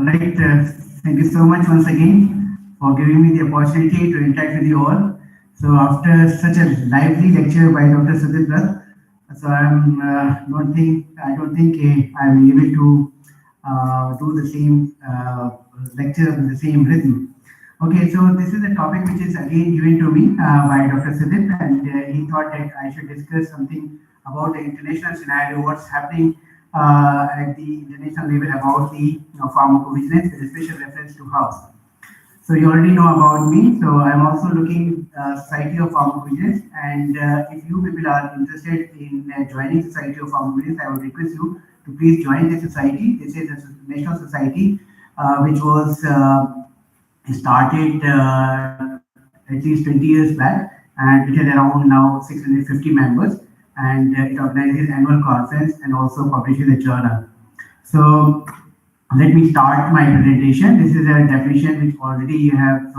All right. Thank you so much once again for giving me the opportunity to interact with you all. So after such a lively lecture by Dr. Sudhir, so I don't think I'll be able to do the same lecture in the same rhythm. Okay, so this is a topic which is again given to me by Dr. Sidip, and he thought that I should discuss something about the international scenario, what's happening at the international level about the pharmacovigilance with a special reference to house. So you already know about me. So I'm also looking Society of Pharmacovigilance, and if you people are interested in joining Society of Pharmacovigilance, I would request you to please join the society. This is a national society which was started at least 20 years back, and it has around now 650 members, and it organizes annual conference and also publishes a journal. So let me start my presentation. This is a definition which already you have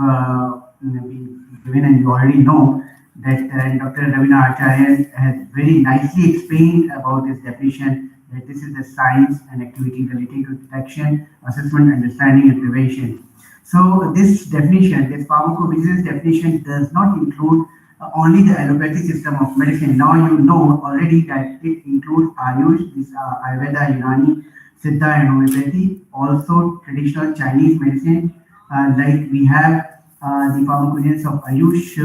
been given, and you already know that Dr. Ravina Acharya has very nicely explained about this definition, that this is the science and activity related to detection, assessment, understanding, and prevention. So this definition, this pharmacovigilance definition, does not include only the allopathic system of medicine. Now you know already that it includes Ayush, this Ayurveda, Unani, Siddha, and homeopathy. Also traditional Chinese medicine, like we have the pharmacovigilance of Ayush.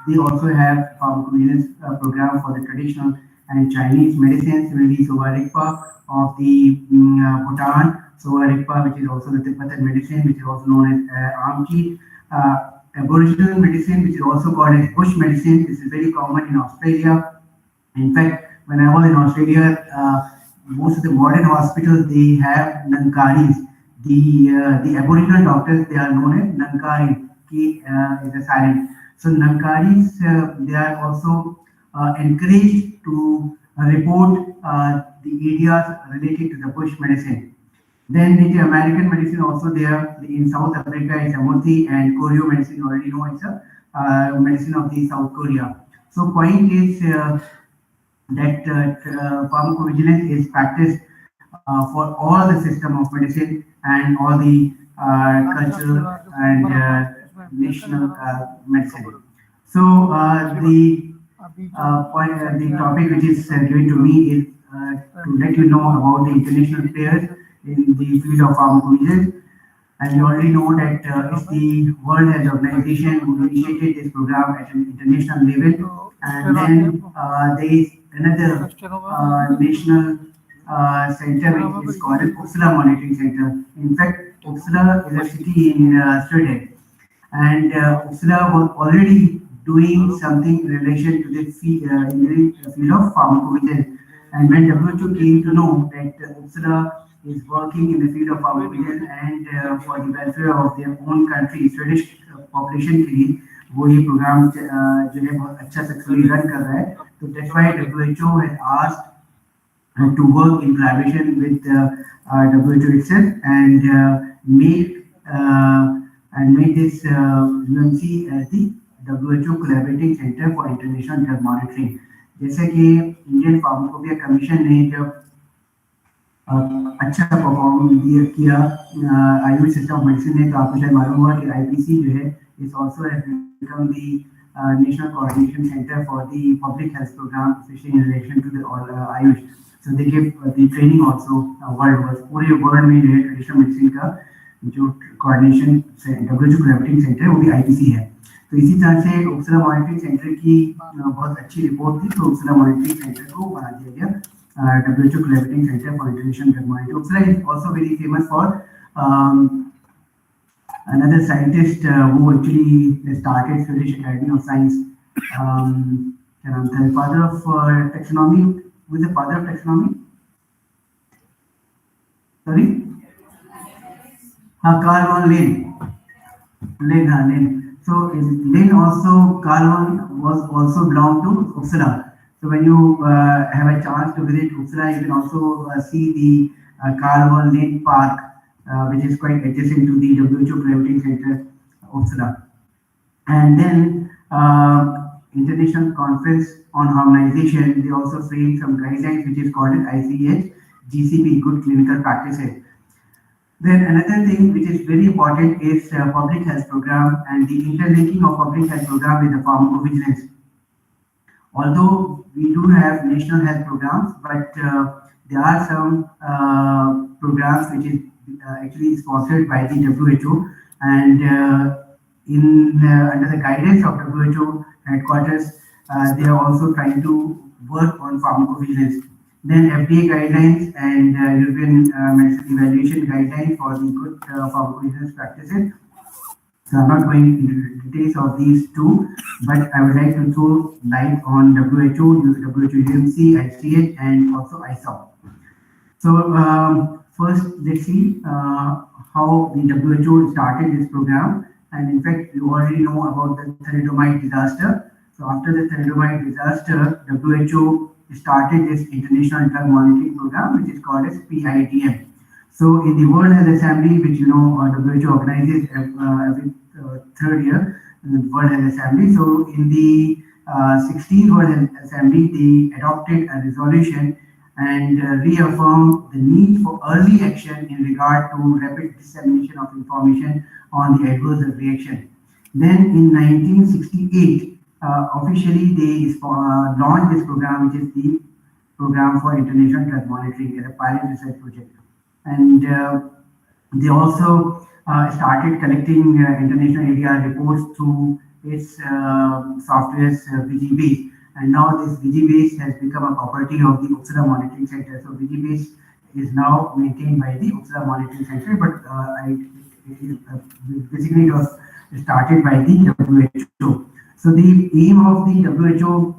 They also have pharmacovigilance program for the traditional and Chinese medicines. Similarly, Sovarikpa of the Bhutan, Sovarikpa, which is also the Tibetan medicine, which is also known as Amchi. Aboriginal medicine, which is also called as bush medicine. This is very common in Australia. In fact, when I was in Australia, most of the modern hospitals, they have Nankaris. The Aboriginal doctors, they are known as Nankari. K is a silent. So Nankaris, they are also encouraged to report the areas related to the bush medicine. Then Native American medicine also there in South Africa is Amothi, and Koryo medicine already know it's a medicine of the South Korea. So point is that pharmacovigilance is practiced for all the system of medicine and all the cultural and national medicine. So the topic which is given to me is to let you know about the international players in the field of pharmacovigilance. And you already know that it's the World Health Organization who initiated this program at an international level. And then there is another national center which is called Uppsala Monitoring Center. In fact, Uppsala is a city in Sweden. And Uppsala was already doing something in relation to the field of pharmacovigilance. And when WHO came to know that Uppsala is working in the field of pharmacovigilance and for the welfare of their own country, Swedish population के लिए वो ये program जो है बहुत अच्छा successfully run कर रहा है. So that's why WHO has asked to work in collaboration with WHO itself and make this UMC as the WHO Collaborating Center for International Drug Monitoring. जैसे कि इंडियन फार्माकोपिया कमीशन ने जब अच्छा perform किया Ayush system of medicine ने, तो आपको शायद मालूम हुआ कि आईपीसी जो है is also has become the national coordination centre for the public health programme specially in relation to the AYUSH. So they give the training also world wide. पूरे वर्ल्ड में जो है ट्रेडिशनल मेडिसिन का जो कोऑर्डिनेशन डब्ल्यूएचओ कोलैबोरेटिंग सेंटर वो भी IPC है. तो इसी तरह से उपसला मॉनिटरिंग सेंटर की बहुत अच्छी रिपोर्ट थी, तो उपसला मॉनिटरिंग सेंटर को बना दिया गया WHO Collaborating Center for International Drug Monitoring. Uppsala is also very famous for another scientist who actually started Swedish Academy of Science. The father of taxonomy. Who is the father of taxonomy? Sorry? Carl von Linne. So Linne also, Carl was also belong to Uppsala. So when you have a chance to visit Uppsala, you can also see the Carl von Linne Park, which is quite adjacent to the WHO Collaborating Center, Uppsala. And then International Conference on Harmonization, they also frame some guidelines which is called as ICH, GCP, Good Clinical Practices. Then another thing which is very important is public health program and the interlinking of public health program with the pharmacovigilance. Although we do have national health programs, but there are some programs which is actually sponsored by the WHO, and in under the guidance of WHO headquarters, they are also trying to work on pharmacovigilance. Then FDA guidelines and European medicine evaluation guidelines for the good pharmacovigilance practices. So I'm not going into the details of these two, but I would like to throw light on WHO, UMC, ICH, and also ISOP. So first, let's see how the WHO started this program. And in fact, you already know about the thalidomide disaster. So after the thalidomide disaster, WHO started this international drug monitoring program, which is called as PIDM. So in the World Health Assembly, which you know WHO organizes every third year, the World Health Assembly. So in the 16th World Health Assembly, they adopted a resolution and reaffirmed the need for early action in regard to rapid dissemination of information on the adverse reaction. Then in 1968, officially they launched this program, which is the Program for International Drug Monitoring as a pilot research project. And they also started collecting international ADR reports through its software's VGBase. And now this VGBase has become a property of the Uppsala Monitoring Center. So VGBase is now maintained by the Uppsala Monitoring Center, but basically it was started by the WHO. So the aim of the WHO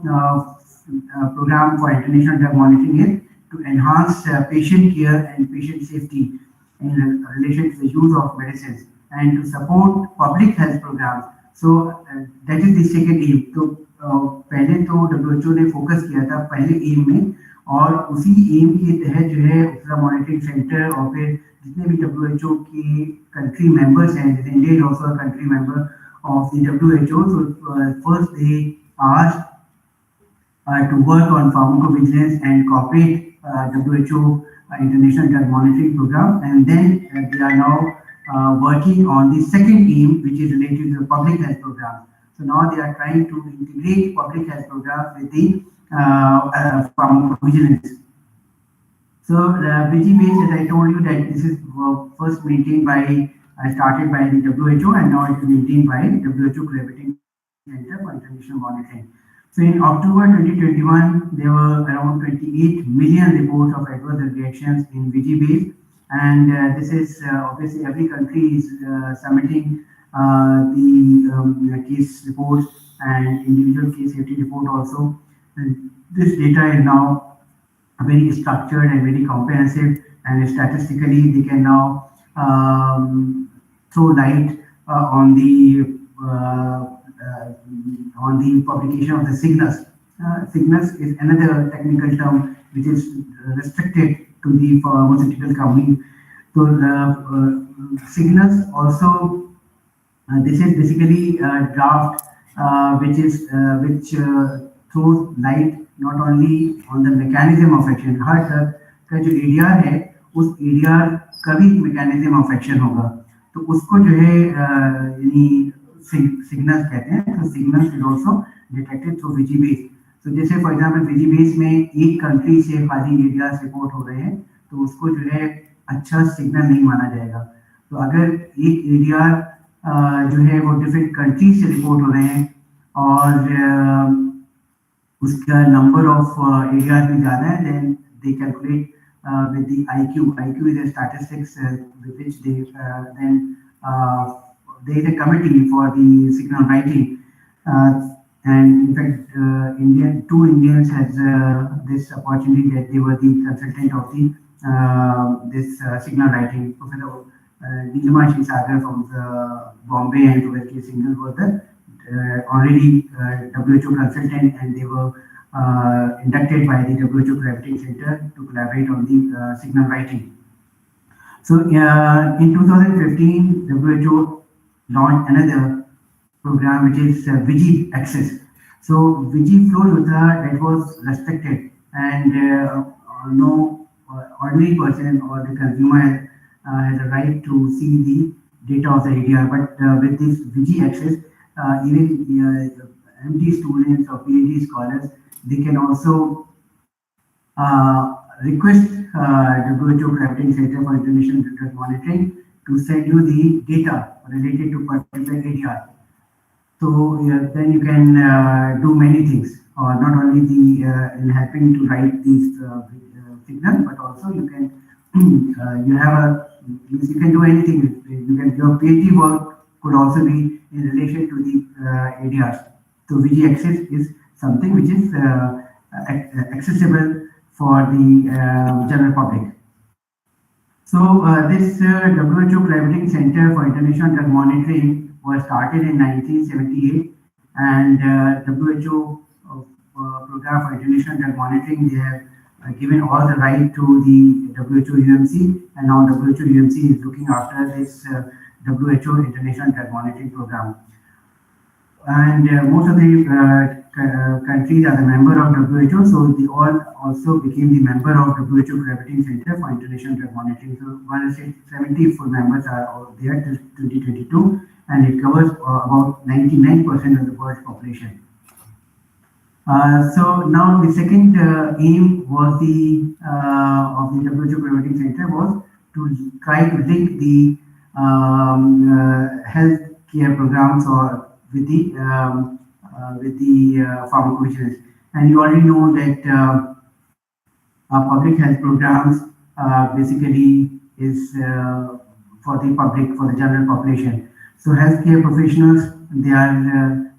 program for international drug monitoring is to enhance patient care and patient safety in relation to the use of medicines and to support public health programs. So that is the second aim. So पहले तो WHO ने focus किया था पहले M में, और उसी M के तहत जो है उपला मॉनिटरिंग सेंटर और फिर जितने भी WHO के कंट्री मेंबर्स हैं, जैसे India is also a country member of the WHO. So first they asked to work on pharmacovigilance and cooperate WHO International Drug Monitoring Program, and then they are now working on the second aim, which is related to the public health program. So now they are trying to integrate public health programs with the pharmacovigilance. So the VGBase, as I told you, that this is first maintained by, started by the WHO, and now it is maintained by WHO Collaborating Center for International Monitoring. So in October 2021, there were around 28 million reports of adverse reactions in VGBase, and this is obviously every country is submitting the case reports and individual case safety report also. And this data is now very structured and very comprehensive, and statistically they can now throw light on the publication of the signals. Signals is another technical term which is restricted to the pharmaceutical company. So the signals also, this is basically a draft which throws light not only on the mechanism of action. Her drug का जो ADR है, उस ADR का भी mechanism of action होगा, तो उसको जो है यानी सिग्नल्स कहते हैं. तो signals is also detected through VGBase. तो जैसे फॉर एग्जांपल VGBase में एक कंट्री से खाली ADR रिपोर्ट हो रहे हैं, तो उसको जो है अच्छा सिग्नल नहीं माना जाएगा. तो अगर एक ADR जो है वो डिफरेंट कंट्री से रिपोर्ट हो रहे हैं और उसका नंबर ऑफ ADR भी ज़्यादा है, then they calculate with the IQ. IQ is a statistics with which they then there is a committee for the signal writing, and in fact two Indians has this opportunity that they were the consultant of the this signal writing. Professor Nilima Sagar from the Bombay and Professor Singhal was the already WHO consultant, and they were inducted by the WHO Collaborating Center to collaborate on the signal writing. So in 2015, WHO launched another program which is Vigi Access. So Vigi Flow Yoddha, that was restricted, and no ordinary person or the consumer has a right to see the data of the ADR. But with this VG access, even MD students or PhD scholars, they can also request WHO Gravitating Center for International Drug Monitoring to send you the data related to particular ADR. So then you can do many things, not only the in helping to write these signals, but also you can you have a you can do anything. You can your PhD work could also be in relation to the ADRs. So VG access is something which is accessible for the general public. So this WHO Gravitating Center for International Drug Monitoring was started in 1978, and WHO Program for International Drug Monitoring, they have given all the right to the WHO UMC, and now WHO UMC is looking after this WHO International Drug Monitoring Program. And most of the countries are the member of WHO, so they all also became the member of WHO Gravitating Center for International Drug Monitoring. So 170 full members are there till 2022, and it covers about 99% of the world's population. So now the second aim was of the WHO Gravitating Center was to try to link the health care programs or with the pharmacovigilance. And you already know that public health programs basically is for the public, for the general population. So healthcare professionals, they are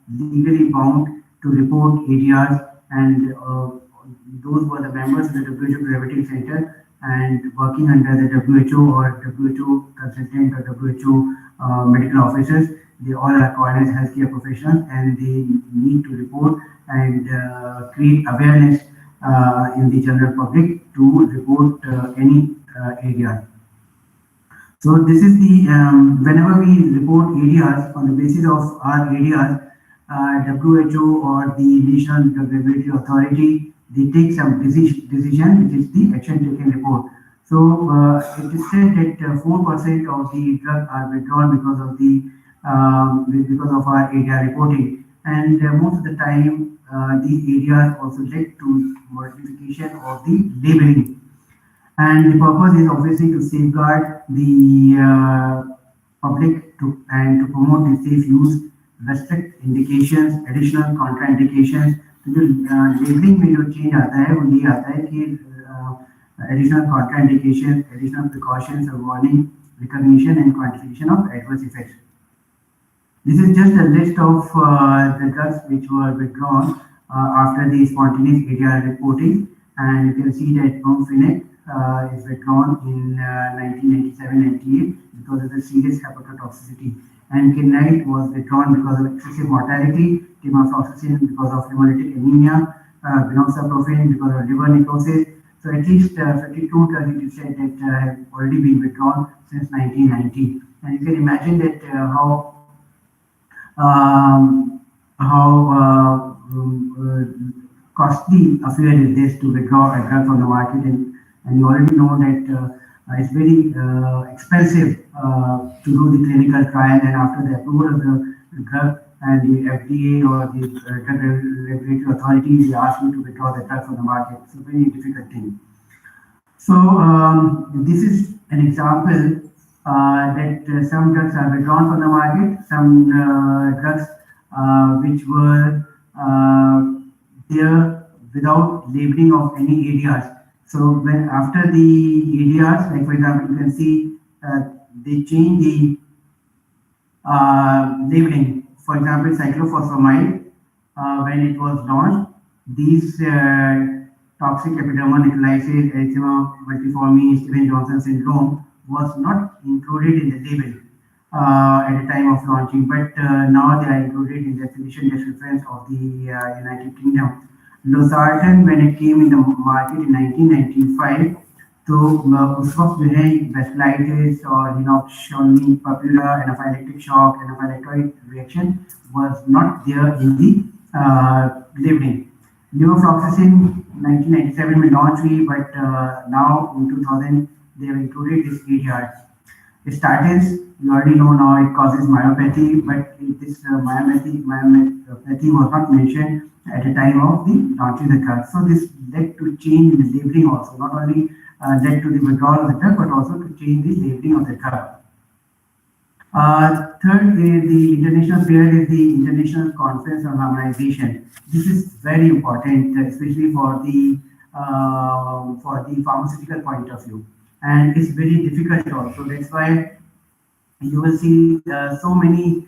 legally bound to report ADRs, and those were the members of the WHO Gravitating Center and working under the WHO or WHO consultant or WHO medical officers. They all are called as healthcare professionals, and they need to report and create awareness in the general public to report any ADR. So this is the whenever we report ADRs on the basis of our ADRs, WHO or the National Drug Regulatory Authority, they take some decision, which is the action taken report. So it is said that 4% of the drugs are withdrawn because of our ADR reporting, and most of the time these ADRs also led to modification of the labeling. And the purpose is obviously to safeguard the public and to promote the safe use, restrict indications, additional contraindications. तो जो labelling में जो change आता है वो ये आता है कि additional contraindications, additional precautions of warning, recognition and quantification of adverse effects. This is just a list of the drugs which were withdrawn after the spontaneous ADR reporting, and you can see that bromphenic is withdrawn in 1997-98 because of the serious hepatotoxicity, and Kinite was withdrawn because of excessive mortality, timofloxacin because of hemolytic anemia, binoxaprofen because of liver necrosis. So at least 52 drugs it is said that have already been withdrawn since 1990, and you can imagine that how costly affair is this to withdraw a drug from the market, and you already know that it's very expensive to do the clinical trial, and after the approval of the drug and the FDA or the drug regulatory authorities, they ask you to withdraw the drug from the market. It's a very difficult thing. So this is an example that some drugs are withdrawn from the market, some drugs which were there without labeling of any ADRs. So when after the ADRs, like for example, you can see they change the labeling. For example, cyclophosphamide, when it was launched, these toxic epidermal necrolysis, erythema multiforme, Stevens-Johnson syndrome was not included in the label at the time of launching, but now they are included in the physician descriptions of the United Kingdom. Losartan, when it came in the market in 1995, तो उस वक्त जो है vasculitis or Henoch-Schönlein papilla, anaphylactic shock, anaphylactoid reaction was not there in the labeling. Levofloxacin 1997 में launch हुई, but now in 2000 they have included this ADR. statins, you already know now it causes myopathy, but this myopathy was not mentioned at the time of the launching the drug. So this led to change in the labeling also, not only led to the withdrawal of the drug, but also to change the labeling of the drug. Third, the international period is the International Conference on Harmonization. This is very important, especially for the pharmaceutical point of view, and it's very difficult also. That's why you will see so many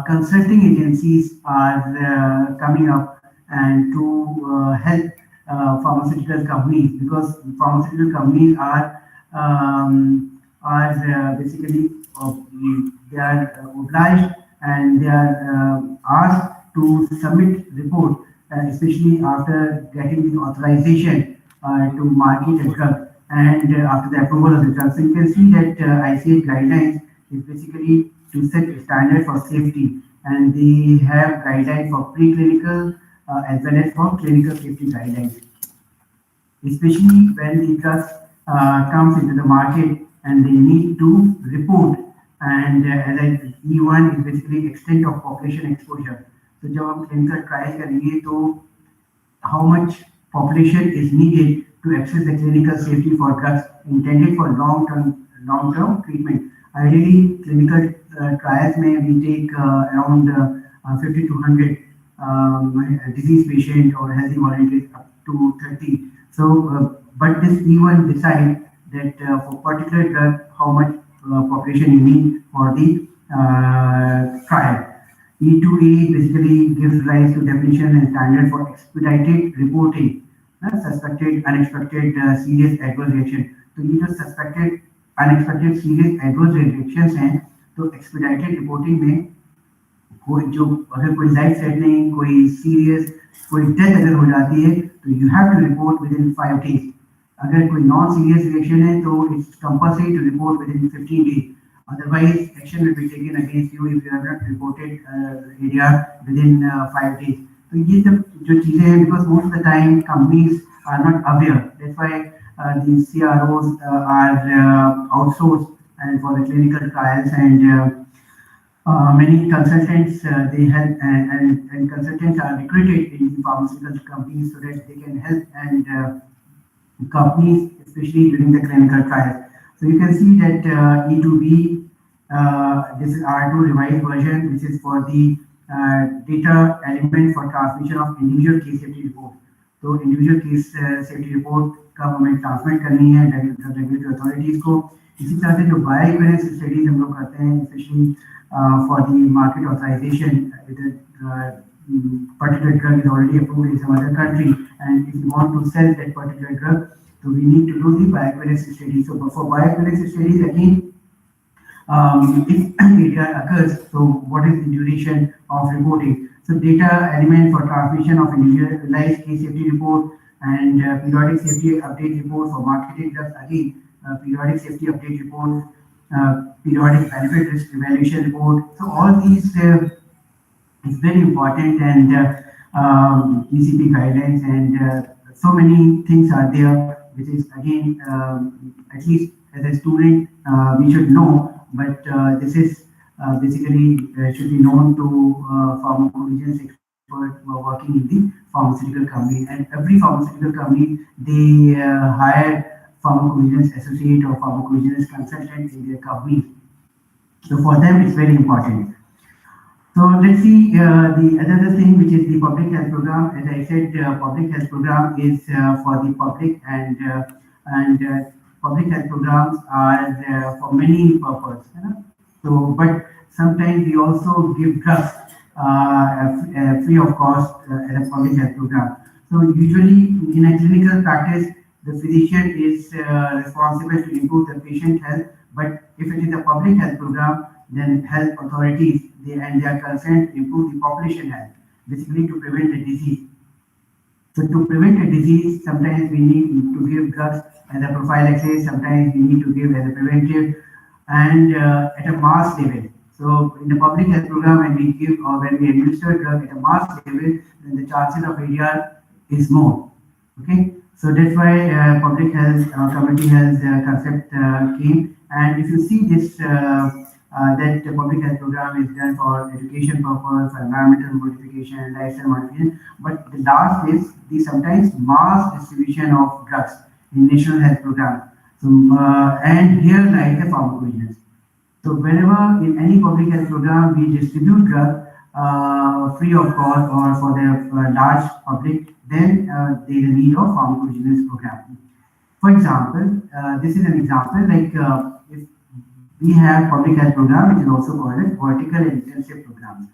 consulting agencies are coming up and to help pharmaceutical companies, because pharmaceutical companies are basically they are obliged and they are asked to submit report, especially after getting the authorization to market a drug and after the approval of the drug. So you can see that ICH guidelines is basically to set a standard for safety, and they have guidelines for preclinical as well as for clinical safety guidelines, especially when the drugs comes into the market and they need to report. And as I E1 is basically extent of population exposure. So जब हम clinical trial करेंगे तो how much population is needed to access the clinical safety for drugs intended for long-term treatment. Ideally, clinical trials may we take around 50 to 100 disease patient or healthy volunteers up to 30. So, but this E1 decide that for particular drug how much population you need for the trial. E2A basically gives rise to definition and standard for expedited reporting, suspected, unexpected, serious adverse reaction. तो ये जो suspected, unexpected, serious adverse reactions हैं, तो expedited reporting में कोई जो अगर कोई लाइफ थ्रेटनिंग, कोई सीरियस, कोई डेथ अगर हो जाती है, तो you have to report within 5 days. अगर कोई नॉन सीरियस रिएक्शन है तो it's compulsory to report within 15 days. Otherwise, action will be taken against you if you have not reported ADR within 5 days. So ये सब जो चीजें हैं, because most of the time companies are not aware. That's why the CROs are outsourced and for the clinical trials, and many consultants they help and consultants are recruited in the pharmaceutical companies so that they can help and companies, especially during the clinical trials. So you can see that E2B, this is R2 revised version, which is for the data element for transmission of individual case safety report. तो individual case safety report का हमें transmit करनी है regulatory authorities को. इसी तरह से जो बायोइक्विलेंस स्टडीज हम लोग करते हैं, specially for the market authorisation, particular drug is already approved in some other country, and if you want to sell that particular drug, so we need to do the bioequivalence study. So for bioequivalence studies, again, if data occurs, so what is the duration of reporting? So data element for transmission of individualized case safety report and periodic safety update report for marketed drugs. Again, periodic safety update report, periodic benefit risk evaluation report. So all these is very important, and ECP guidelines and so many things are there, which is again at least as a student we should know, but this is basically should be known to pharmacovigilance experts who are working in the pharmaceutical company, and every pharmaceutical company they hire pharmacovigilance associate or pharmacovigilance consultant in their company. So for them it's very important. So let's see the other thing, which is the public health program. As I said, public health program is for the public, and public health programs are for many purposes. So, but sometimes we also give drugs free of cost as a public health program. So usually in a clinical practice, the physician is responsible to improve the patient health. But if it is a public health program, then health authorities they are concerned to improve the population health, basically to prevent a disease. So to prevent a disease, sometimes we need to give drugs as a prophylaxis, sometimes we need to give as a preventive, and at a mass level. So in the public health program, when we give or when we administer drug at a mass level, then the chances of ADR is more. Okay, so that's why public health, community health concept came, And if you see this, that the public health program is done for education purpose, for environmental modification, lifestyle modification. But the last is the sometimes mass distribution of drugs in national health program. So, and here lies the pharmacovigilance. So whenever in any public health program we distribute drug free of cost or for the large public, then there is a need of pharmacovigilance program. For example, this is an example like if we have public health program, which is also called as vertical intensive program.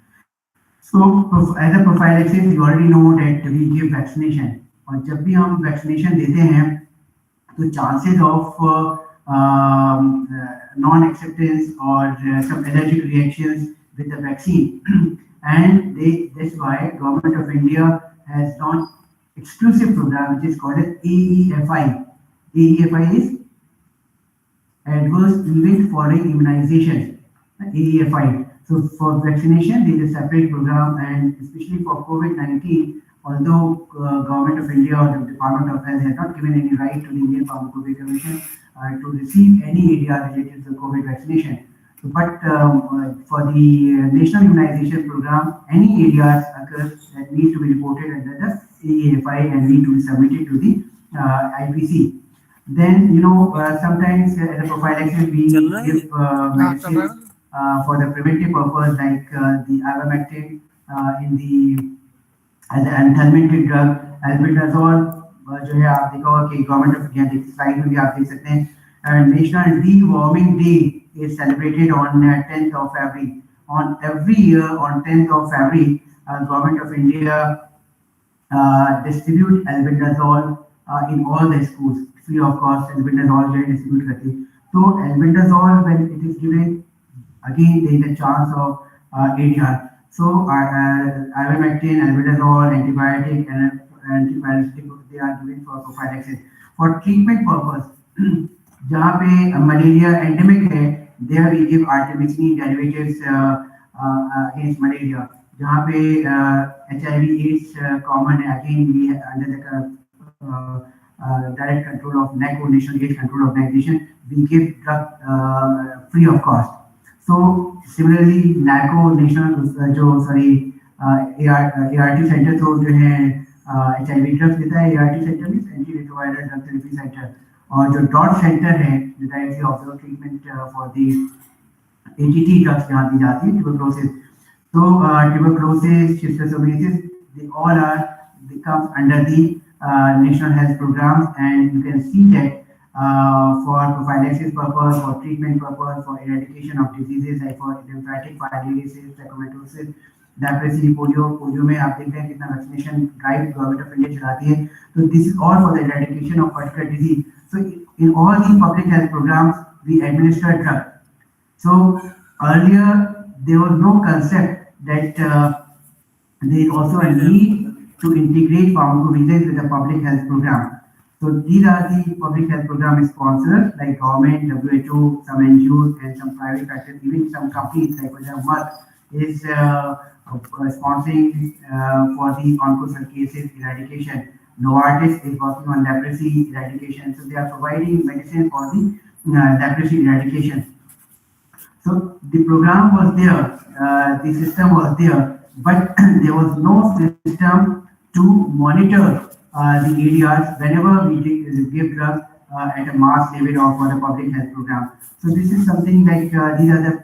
So as a prophylaxis, you already know that we give vaccination. और जब भी हम vaccination देते हैं, तो chances of non-acceptance or some allergic reactions with the vaccine, and that's why Government of India has launched exclusive program which is called as AEFI. AEFI is Adverse Event Following Immunization. AEFI. So for vaccination, there is a separate program, and especially for COVID-19, although Government of India or the Department of Health has not given any right to the Indian Pharmacovigilance to receive any area related to COVID vaccination. So, but for the national immunization program, any areas occur that need to be reported under the AEFI and need to be submitted to the IPC. Then, sometimes as a prophylaxis, we give medicines for the preventive purpose, like the ivermectin as an anthelmintic drug, albendazole, जो है आप देखो कि government of India slide में भी आप देख सकते हैं national deworming day is celebrated on 10th of February. On every year on 10th of February, Government of India distribute albendazole in all the schools free of cost. Albendazole जो है distribute करती है. So albendazole, when it is given, again there is a chance of ADR. So ivermectin, albendazole, antibiotic and antiparasitic, they are given for prophylaxis. For treatment purpose, जहाँ पे malaria endemic है, there we give artemisinin derivatives against malaria. जहाँ पे HIV/AIDS common है, again we under the direct control of NACO, National AIDS Control Organization, we give drug free of cost. So similarly, NACO national ART center तो जो है HIV drugs देता है. ART centre means anti retroviral drug therapy centre, और जो dot centre है directly observe treatment for the ATT drugs जहाँ दी जाती है tuberculosis. So tuberculosis, schistosomiasis, they all come under the national health programs, and you can see that for prophylaxis purpose, for treatment purpose, for eradication of diseases like for lymphatic filariasis, tracheomatosis, leprosy, polio में आप देखते हैं कितना vaccination drive government of India चलाती है. So this is all for the eradication of particular disease. So in all these public health programs, we administer drug. So earlier there was no concept that there is also a need to integrate pharmacovigilance with the public health program. So these are the public health program sponsors like government, WHO, some NGOs and some private sectors, even some companies like for example Merck is sponsoring for the onchocerciasis eradication. Novartis is working on leprosy eradication. So they are providing medicine for the leprosy eradication. So the program was there, the system was there, but there was no system to monitor the areas whenever we give drugs at a mass level or for the public health program. So this is something like these are the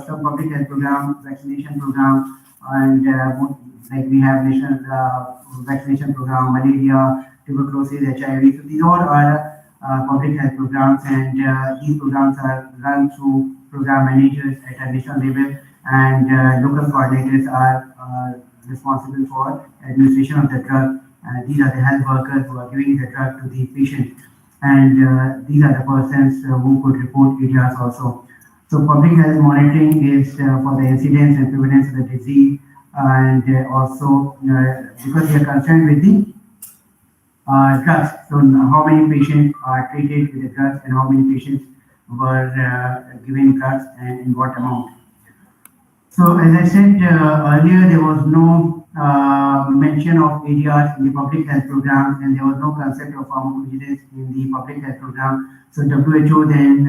some public health program, vaccination program, and like we have national vaccination program, malaria, tuberculosis, HIV. So these all are public health programs, and these programs are run through program managers at a national level, and local coordinators are responsible for administration of the drug. These are the health workers who are giving the drug to the patient, and these are the persons who could report areas also. So public health monitoring is for the incidence and prevalence of the disease, and also because we are concerned with the drugs. So how many patients are treated with the drugs and how many patients were given drugs and in what amount. So as I said earlier, there was no mention of ADRs in the public health programs, and there was no concept of pharmacovigilance in the public health program. So WHO then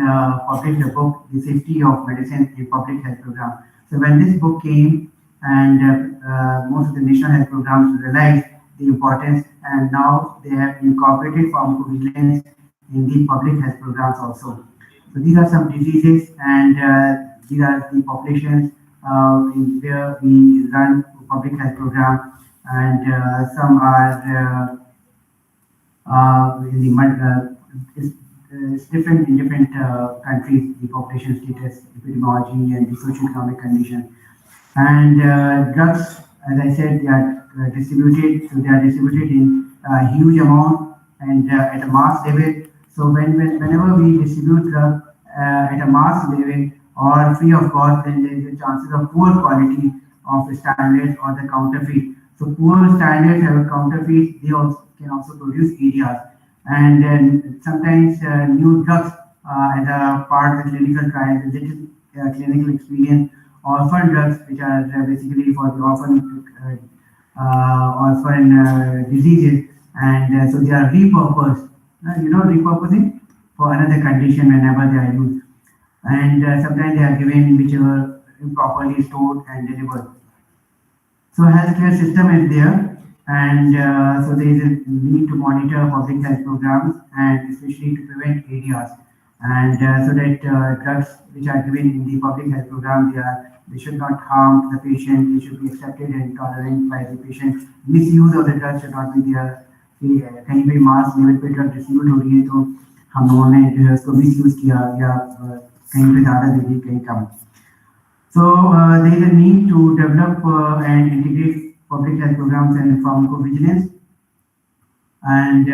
published a book, The Safety of Medicine in Public Health Program. So when this book came, and most of the national health programs realized the importance, and now they have incorporated pharmacovigilance in the public health programs also. So these are some diseases, and these are the populations in where we run public health program, and some are in the it's different in different countries, the population status, epidemiology, and the socio-economic condition. And drugs, as I said, they are distributed. So they are distributed in huge amount and at a mass level. So whenever we distribute drug at a mass level or free of cost, then there is a chances of poor quality of standards or the counterfeit. So poor standards have a counterfeit. They also can also produce ADRs. And then sometimes new drugs as a part of the clinical trial, with little clinical experience, orphan drugs, which are basically for the orphan diseases, and so they are repurposed. Repurposing for another condition whenever they are used, and sometimes they are given which are improperly stored and delivered. So healthcare system is there, and so there is a need to monitor public health programs, and especially to prevent ADRs, and so that drugs which are given in the public health program, they should not harm the patient. They should be accepted and tolerated by the patient. Misuse of the drugs should not be there. कहीं भी mass level पे drug distribute हो रही है तो हम लोगों ने जो है उसको मिसयूज किया या कहीं पे ज़्यादा दे दी कहीं कम. So there is a need to develop and integrate public health programs and pharmacovigilance. And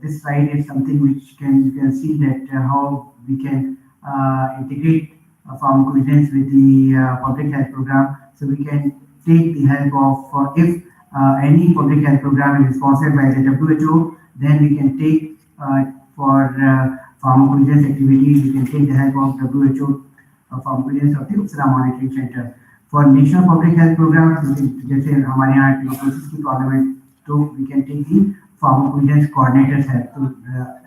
this slide is something which you can see that how we can integrate pharmacovigilance with the public health program. So we can take the help of if any public health program is sponsored by the WHO, then we can take for pharmacovigilance activities, we can take the help of WHO pharmacovigilance of the Uppsala Monitoring Center. For national public health programs, जैसे हमारे यहाँ tuberculosis की problem है, तो we can take the pharmacovigilance coordinators help. So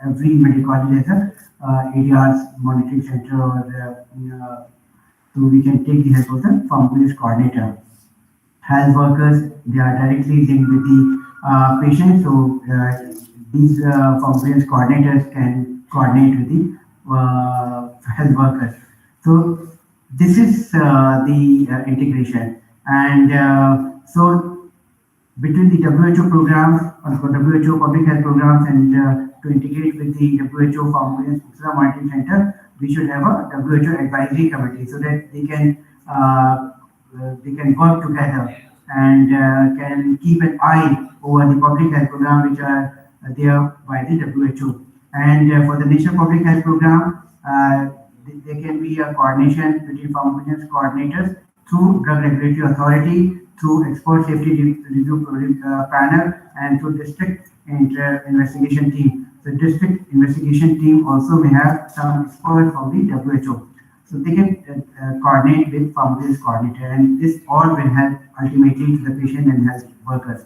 every medical college has a ADRs monitoring center, or so we can take the help of the pharmacovigilance coordinator. Health workers, they are directly linked with the patient, so these pharmacovigilance coordinators can coordinate with the health workers. So this is the integration, and so between the WHO programs, or WHO public health programs, and to integrate with the WHO Pharmacovigilance Uppsala Monitoring Center, we should have a WHO advisory committee so that they can work together and can keep an eye over the public health program which are there by the WHO. And for the national public health program, there can be a coordination between pharmacovigilance coordinators through drug regulatory authority, through expert safety review panel, and through district investigation team. The district investigation team also may have some experts from the WHO. So they can coordinate with pharmacovigilance coordinator, and this all will help ultimately to the patient and health workers.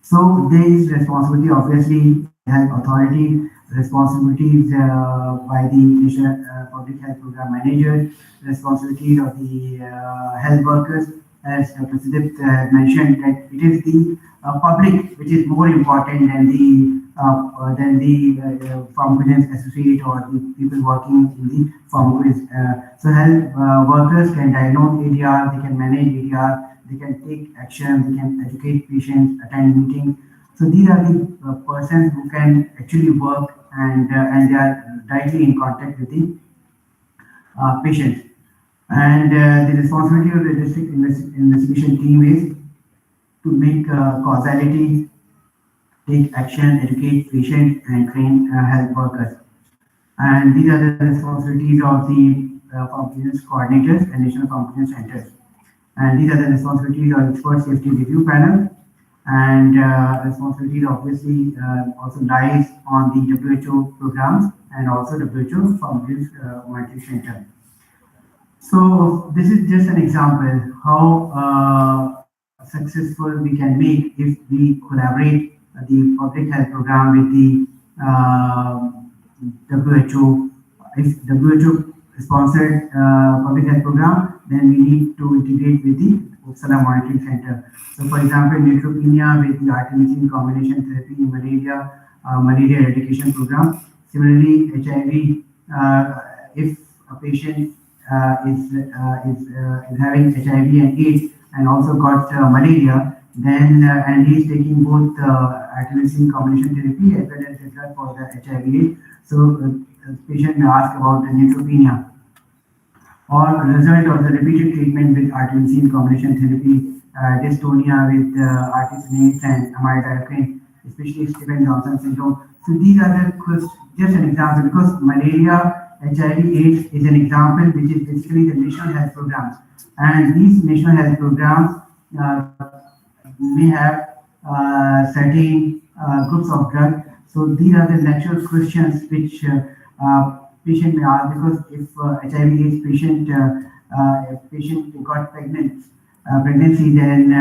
So there is responsibility, obviously, health authority, responsibilities by the national public health program managers, responsibilities of the health workers, as Dr. Siddharth mentioned, that it is the public which is more important than the pharmacovigilance associate or the people working in the pharmacovigilance. So health workers can diagnose ADR, they can manage ADR, they can take action, they can educate patients, attend meetings. So these are the persons who can actually work, and they are directly in contact with the patients. And the responsibility of the district investigation team is to make causality, take action, educate patients, and train health workers. And these are the responsibilities of the pharmacovigilance coordinators and national pharmacovigilance centers. And these are the responsibilities of expert safety review panel. And responsibilities obviously also lies on the WHO programs and also WHO pharmacovigilance monitoring center. So this is just an example how successful we can make if we collaborate the public health program with the WHO. If WHO sponsored public health program, then we need to integrate with the Uppsala Monitoring Center. So, for example, neutropenia with the artemisinin combination therapy in malaria, malaria eradication program. Similarly, HIV, if a patient is having HIV and AIDS and also got malaria, then and he is taking both artemisinin combination therapy as well as the drug for the HIV/AIDS. So, the patient may ask about the neutropenia or a result of the repeated treatment with artemisinin combination therapy, dystonia with artemisinates and amidocaine, especially Stephen Johnson syndrome. So these are just an example because malaria, HIV/AIDS is an example which is basically the national health programs, and these national health programs uh, may have certain groups of drugs. So these are the natural questions which patient may ask because if HIV/AIDS patient got pregnancy, then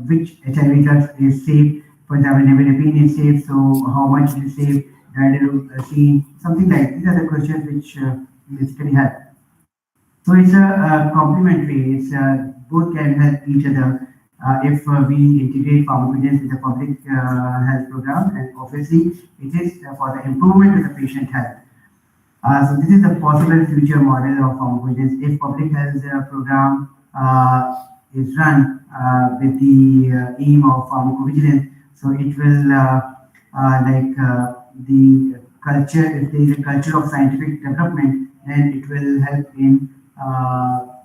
which HIV drugs is safe? For example, nevirapine is safe, so how much is safe? Diaderocene, something like these are the questions which basically help. So it's a complementary. It's both can help each other if we integrate pharmacovigilance with the public health program, and obviously it is for the improvement of the patient health. So this is the possible future model of pharmacovigilance if public health program is run with the aim of pharmacovigilance. So it will the culture. If there is a culture of scientific development, then it will help in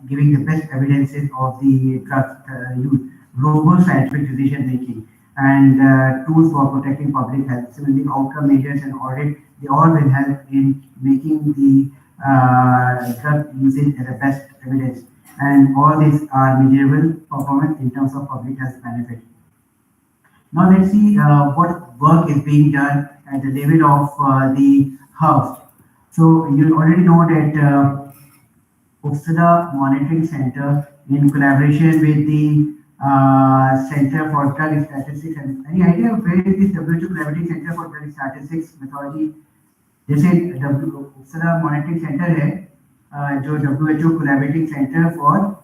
giving the best evidences of the drug use, robust scientific decision making, and tools for protecting public health. Similarly, outcome measures and audit, they all will help in making the drug usage as the best evidence. And all these are measurable performance in terms of public health benefit. Now let's see what work is being done at the level of the house. So you already know that Uppsala Monitoring Center, in collaboration with the Center for Drug Statistics, and any idea of where is this WHO Collaborating Center for Drug Statistics methodology? जैसे Uppsala Monitoring Center है जो WHO Collaborating Center for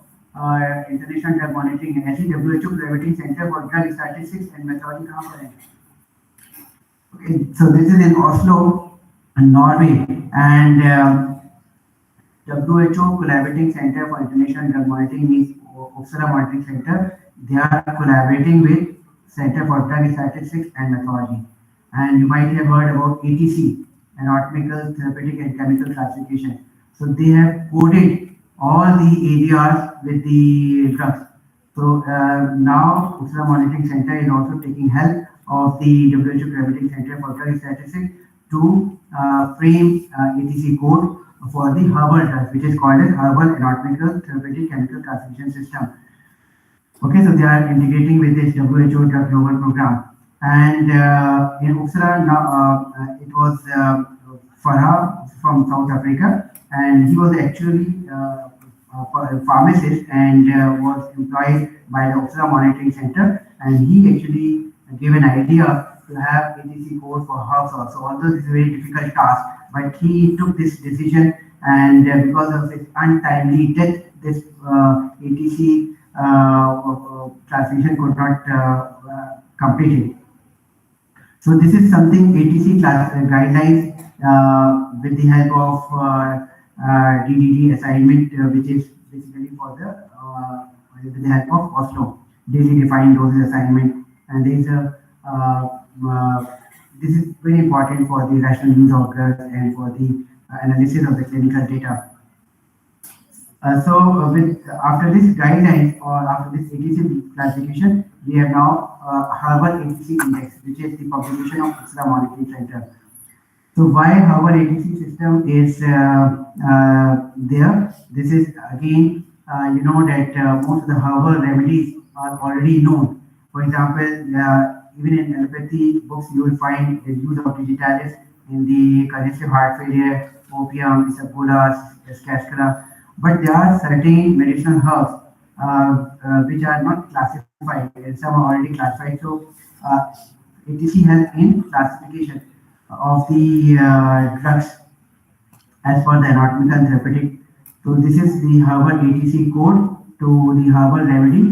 International Drug Monitoring है, ऐसे WHO Collaborating Center for Drug Statistics and Methodology कहाँ पर है? Okay, so this is in Oslo, Norway, and WHO Collaborating Center for International Drug Monitoring is Uppsala Monitoring Center. They are collaborating with Center for Drug Statistics and Methodology. And you might have heard about ATC, Anatomical, Therapeutic and Chemical Classification. So they have coded all the areas with the drugs. So now Uppsala Monitoring Center is also taking help of the WHO Collaborating Center for Drug Statistics to frame ATC code for the herbal drugs, which is called as Herbal Anatomical Therapeutic Chemical Classification System. Okay, so they are integrating with this WHO Drug Global Program. And in Uppsala, now it was Farah from South Africa, and he was actually a pharmacist and was employed by the Uppsala Monitoring Center, and he actually gave an idea to have ATC code for herbs also. Although this is a very difficult task, but he took this decision, and because of his untimely death, this ATC classification could not complete it. So this is something ATC class guidelines with the help of DDD assignment, which is basically for the with the help of Oslo daily defined doses assignment, and there is a this is very important for the rational use of drugs and for the analysis of the clinical data. So after this guidelines or after this ATC classification, we have now Herbal ATC Index, which is the publication of Uppsala Monitoring Center. So why Herbal ATC system is there? This is again, you know that most of the herbal remedies are already known. For example, even in allopathy books, you will find the use of digitalis in the congestive heart failure, opium, isabola, cascara. but there are certain medicinal herbs which are not classified, and some are already classified. So ATC has in classification of the drugs as per the anatomical therapeutic. So this is the herbal ATC code to the herbal remedy,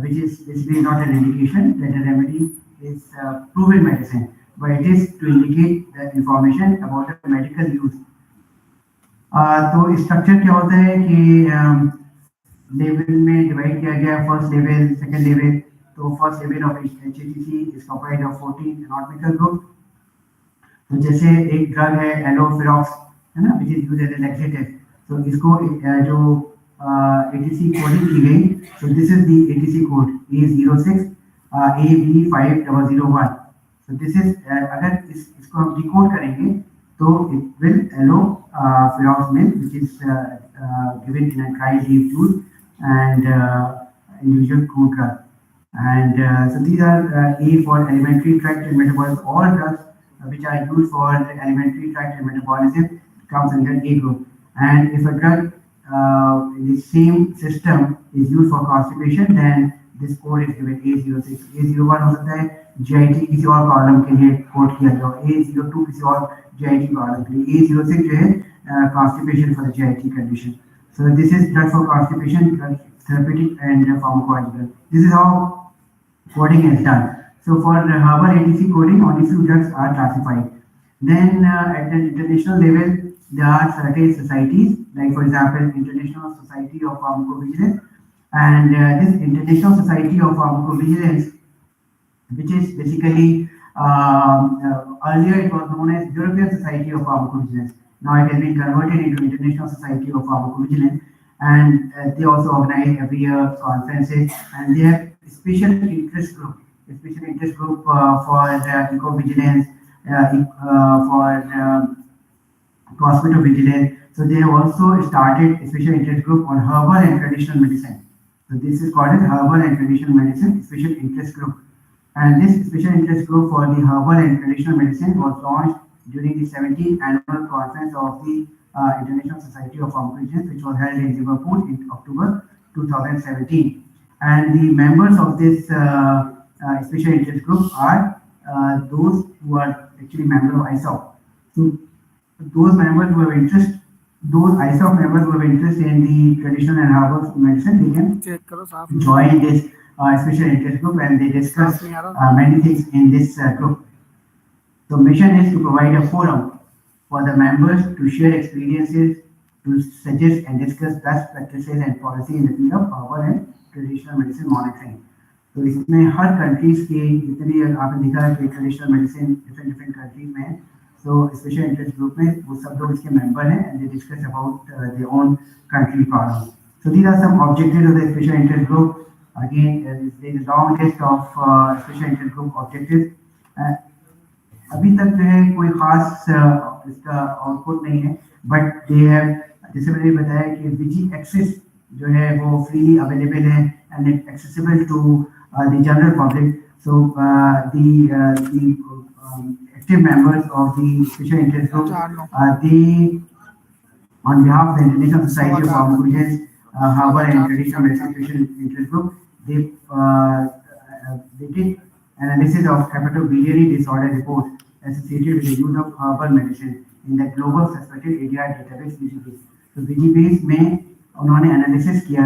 which is basically not an indication that a remedy is proven medicine, but it is to indicate the information about the medical use. तो structure क्या होता है कि level में divide किया गया, first level, second level. तो first level of HATC is comprised of 14 anatomical group. तो जैसे एक ड्रग है एलोफिरॉक्स, है ना, which is used as a laxative. तो इसको जो ATC कोडिंग की गई, so this is the ATC code A06 AB5001. so this is अगर इसको हम डिकोड करेंगे तो it will allophylloxamine, which is given in a dry leaf juice and individual crude drug. And so these are A for alimentary tract and metabolism. All drugs which are used for alimentary tract and metabolism comes under A group. And if a drug in the same system is used for constipation, then this code is given A06. A01 हो सकता है GIT किसी और problem के लिए code किया गया, A02 किसी और GIT प्रॉब्लम के लिए, A06 जो है constipation for the GIT condition. So this is drug for constipation, drug therapeutic and pharmacological. This is how coding is done. So for the herbal ATC coding, only few drugs are classified. Then at the international level, there are certain societies, like for example, International Society of Pharmacovigilance, and this International Society of Pharmacovigilance, which is basically earlier it was known as European Society of Pharmacovigilance. Now it has been converted into International Society of Pharmacovigilance, and they also organize every year conferences, and they have special interest group, for ecovigilance, for cosmetovigilance. So they have also started a special interest group on herbal and traditional medicine. So this is called as herbal and traditional medicine special interest group. And this special interest group for the herbal and traditional medicine was launched during the 17th annual conference of the International Society of Pharmacovigilance, which was held in Liverpool in October 2017. And the members of this special interest group are those who are actually members of ISOP. So those members who have interest, those ISOP members who have interest in the traditional and herbal medicine, they can join this special interest group, and they discuss many things in this group. The mission is to provide a forum for the members to share experiences, to suggest and discuss best practices and policy in the field of herbal and traditional medicine monitoring. तो इसमें हर countries के जितने आपने देखा है कि traditional medicine different countries में है, so स्पेशल इंटरेस्ट ग्रुप में वो सब लोग इसके मेंबर हैं, and they discuss about their own country problems. So these are some objectives of the special interest group. Again, there is a long list of special interest group objectives. अभी तक जो है कोई खास इसका आउटपुट नहीं है, बट दे हैव, जैसे मैंने बताया कि विजी एक्सेस जो है वो फ्रीली अवेलेबल है and it's accessible to the general public. So the active members of the special interest group, they, on behalf of the International Society of Pharmacovigilance, herbal and traditional medicine special interest group, they did analysis of hepatobiliary disorder reports associated with the use of herbal medicine in the global suspected area database VGBase. So VGBase में उन्होंने analysis किया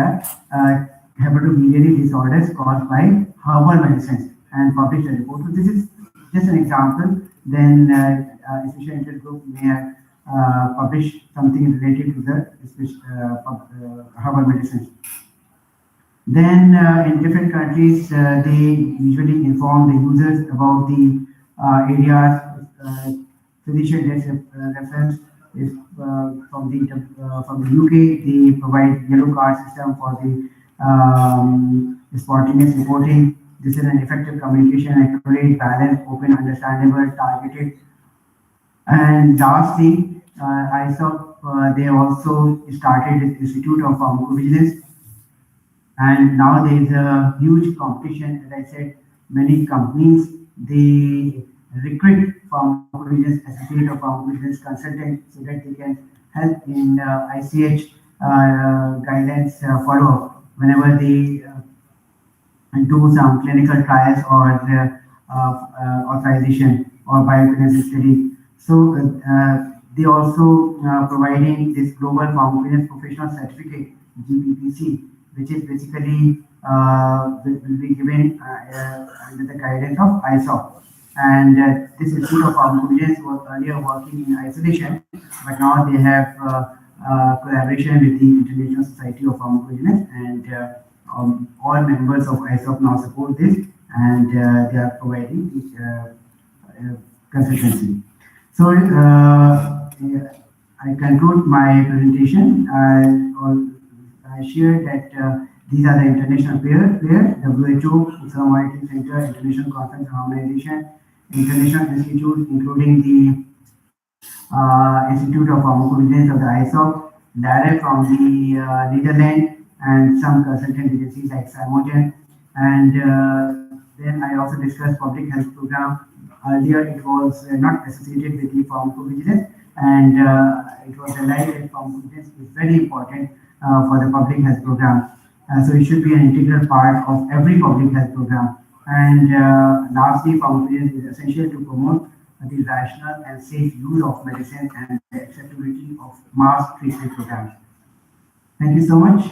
hepatobiliary disorders caused by herbal medicines and published a report. So this is just an example. Then special interest group may have published something related to the herbal medicines. Then in different countries, they usually inform the users about the areas. Physician reference is from the UK. They provide yellow card system for the spontaneous reporting. This is an effective communication, accurate, balanced, open, understandable, targeted. And lastly, ISOP, they also started the Institute of Pharmacovigilance. And now there is a huge competition. As I said, many companies, they recruit pharmacovigilance, associate of pharmacovigilance consultants so that they can help in ICH guidelines follow whenever they and do some clinical trials or authorization or bioequivalence study. So they also providing this global pharmacovigilance professional certificate GPPC, which is basically will be given under the guidance of ISO. And this Institute of Pharmacovigilance was earlier working in isolation, but now they have collaboration with the International Society of Pharmacovigilance, and all members of ISOP now support this, and they are providing this consultancy. So I conclude my presentation. I shared that these are the international players, WHO, Usama Monitoring Center, International Conference on Harmonization, international institutes, including the Institute of Pharmacovigilance of the ISOP, direct from the Netherlands, and some consultant agencies like Simogen. And then I also discussed public health program. Earlier it was not associated with the pharmacovigilance, and it was realized that pharmacovigilance is very important for the public health program. So it should be an integral part of every public health program. And lastly, pharmacovigilance is essential to promote the rational and safe use of medicine and the acceptability of mass treatment programs. Thank you so much.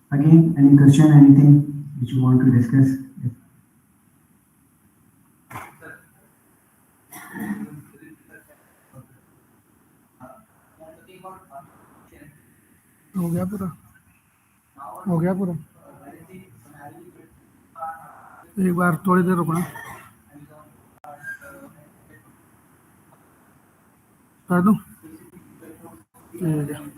Again, any question, anything which you want to discuss? हो गया पूरा हो गया पूरा एक बार थोड़ी देर रुकना कर दूं ठीक है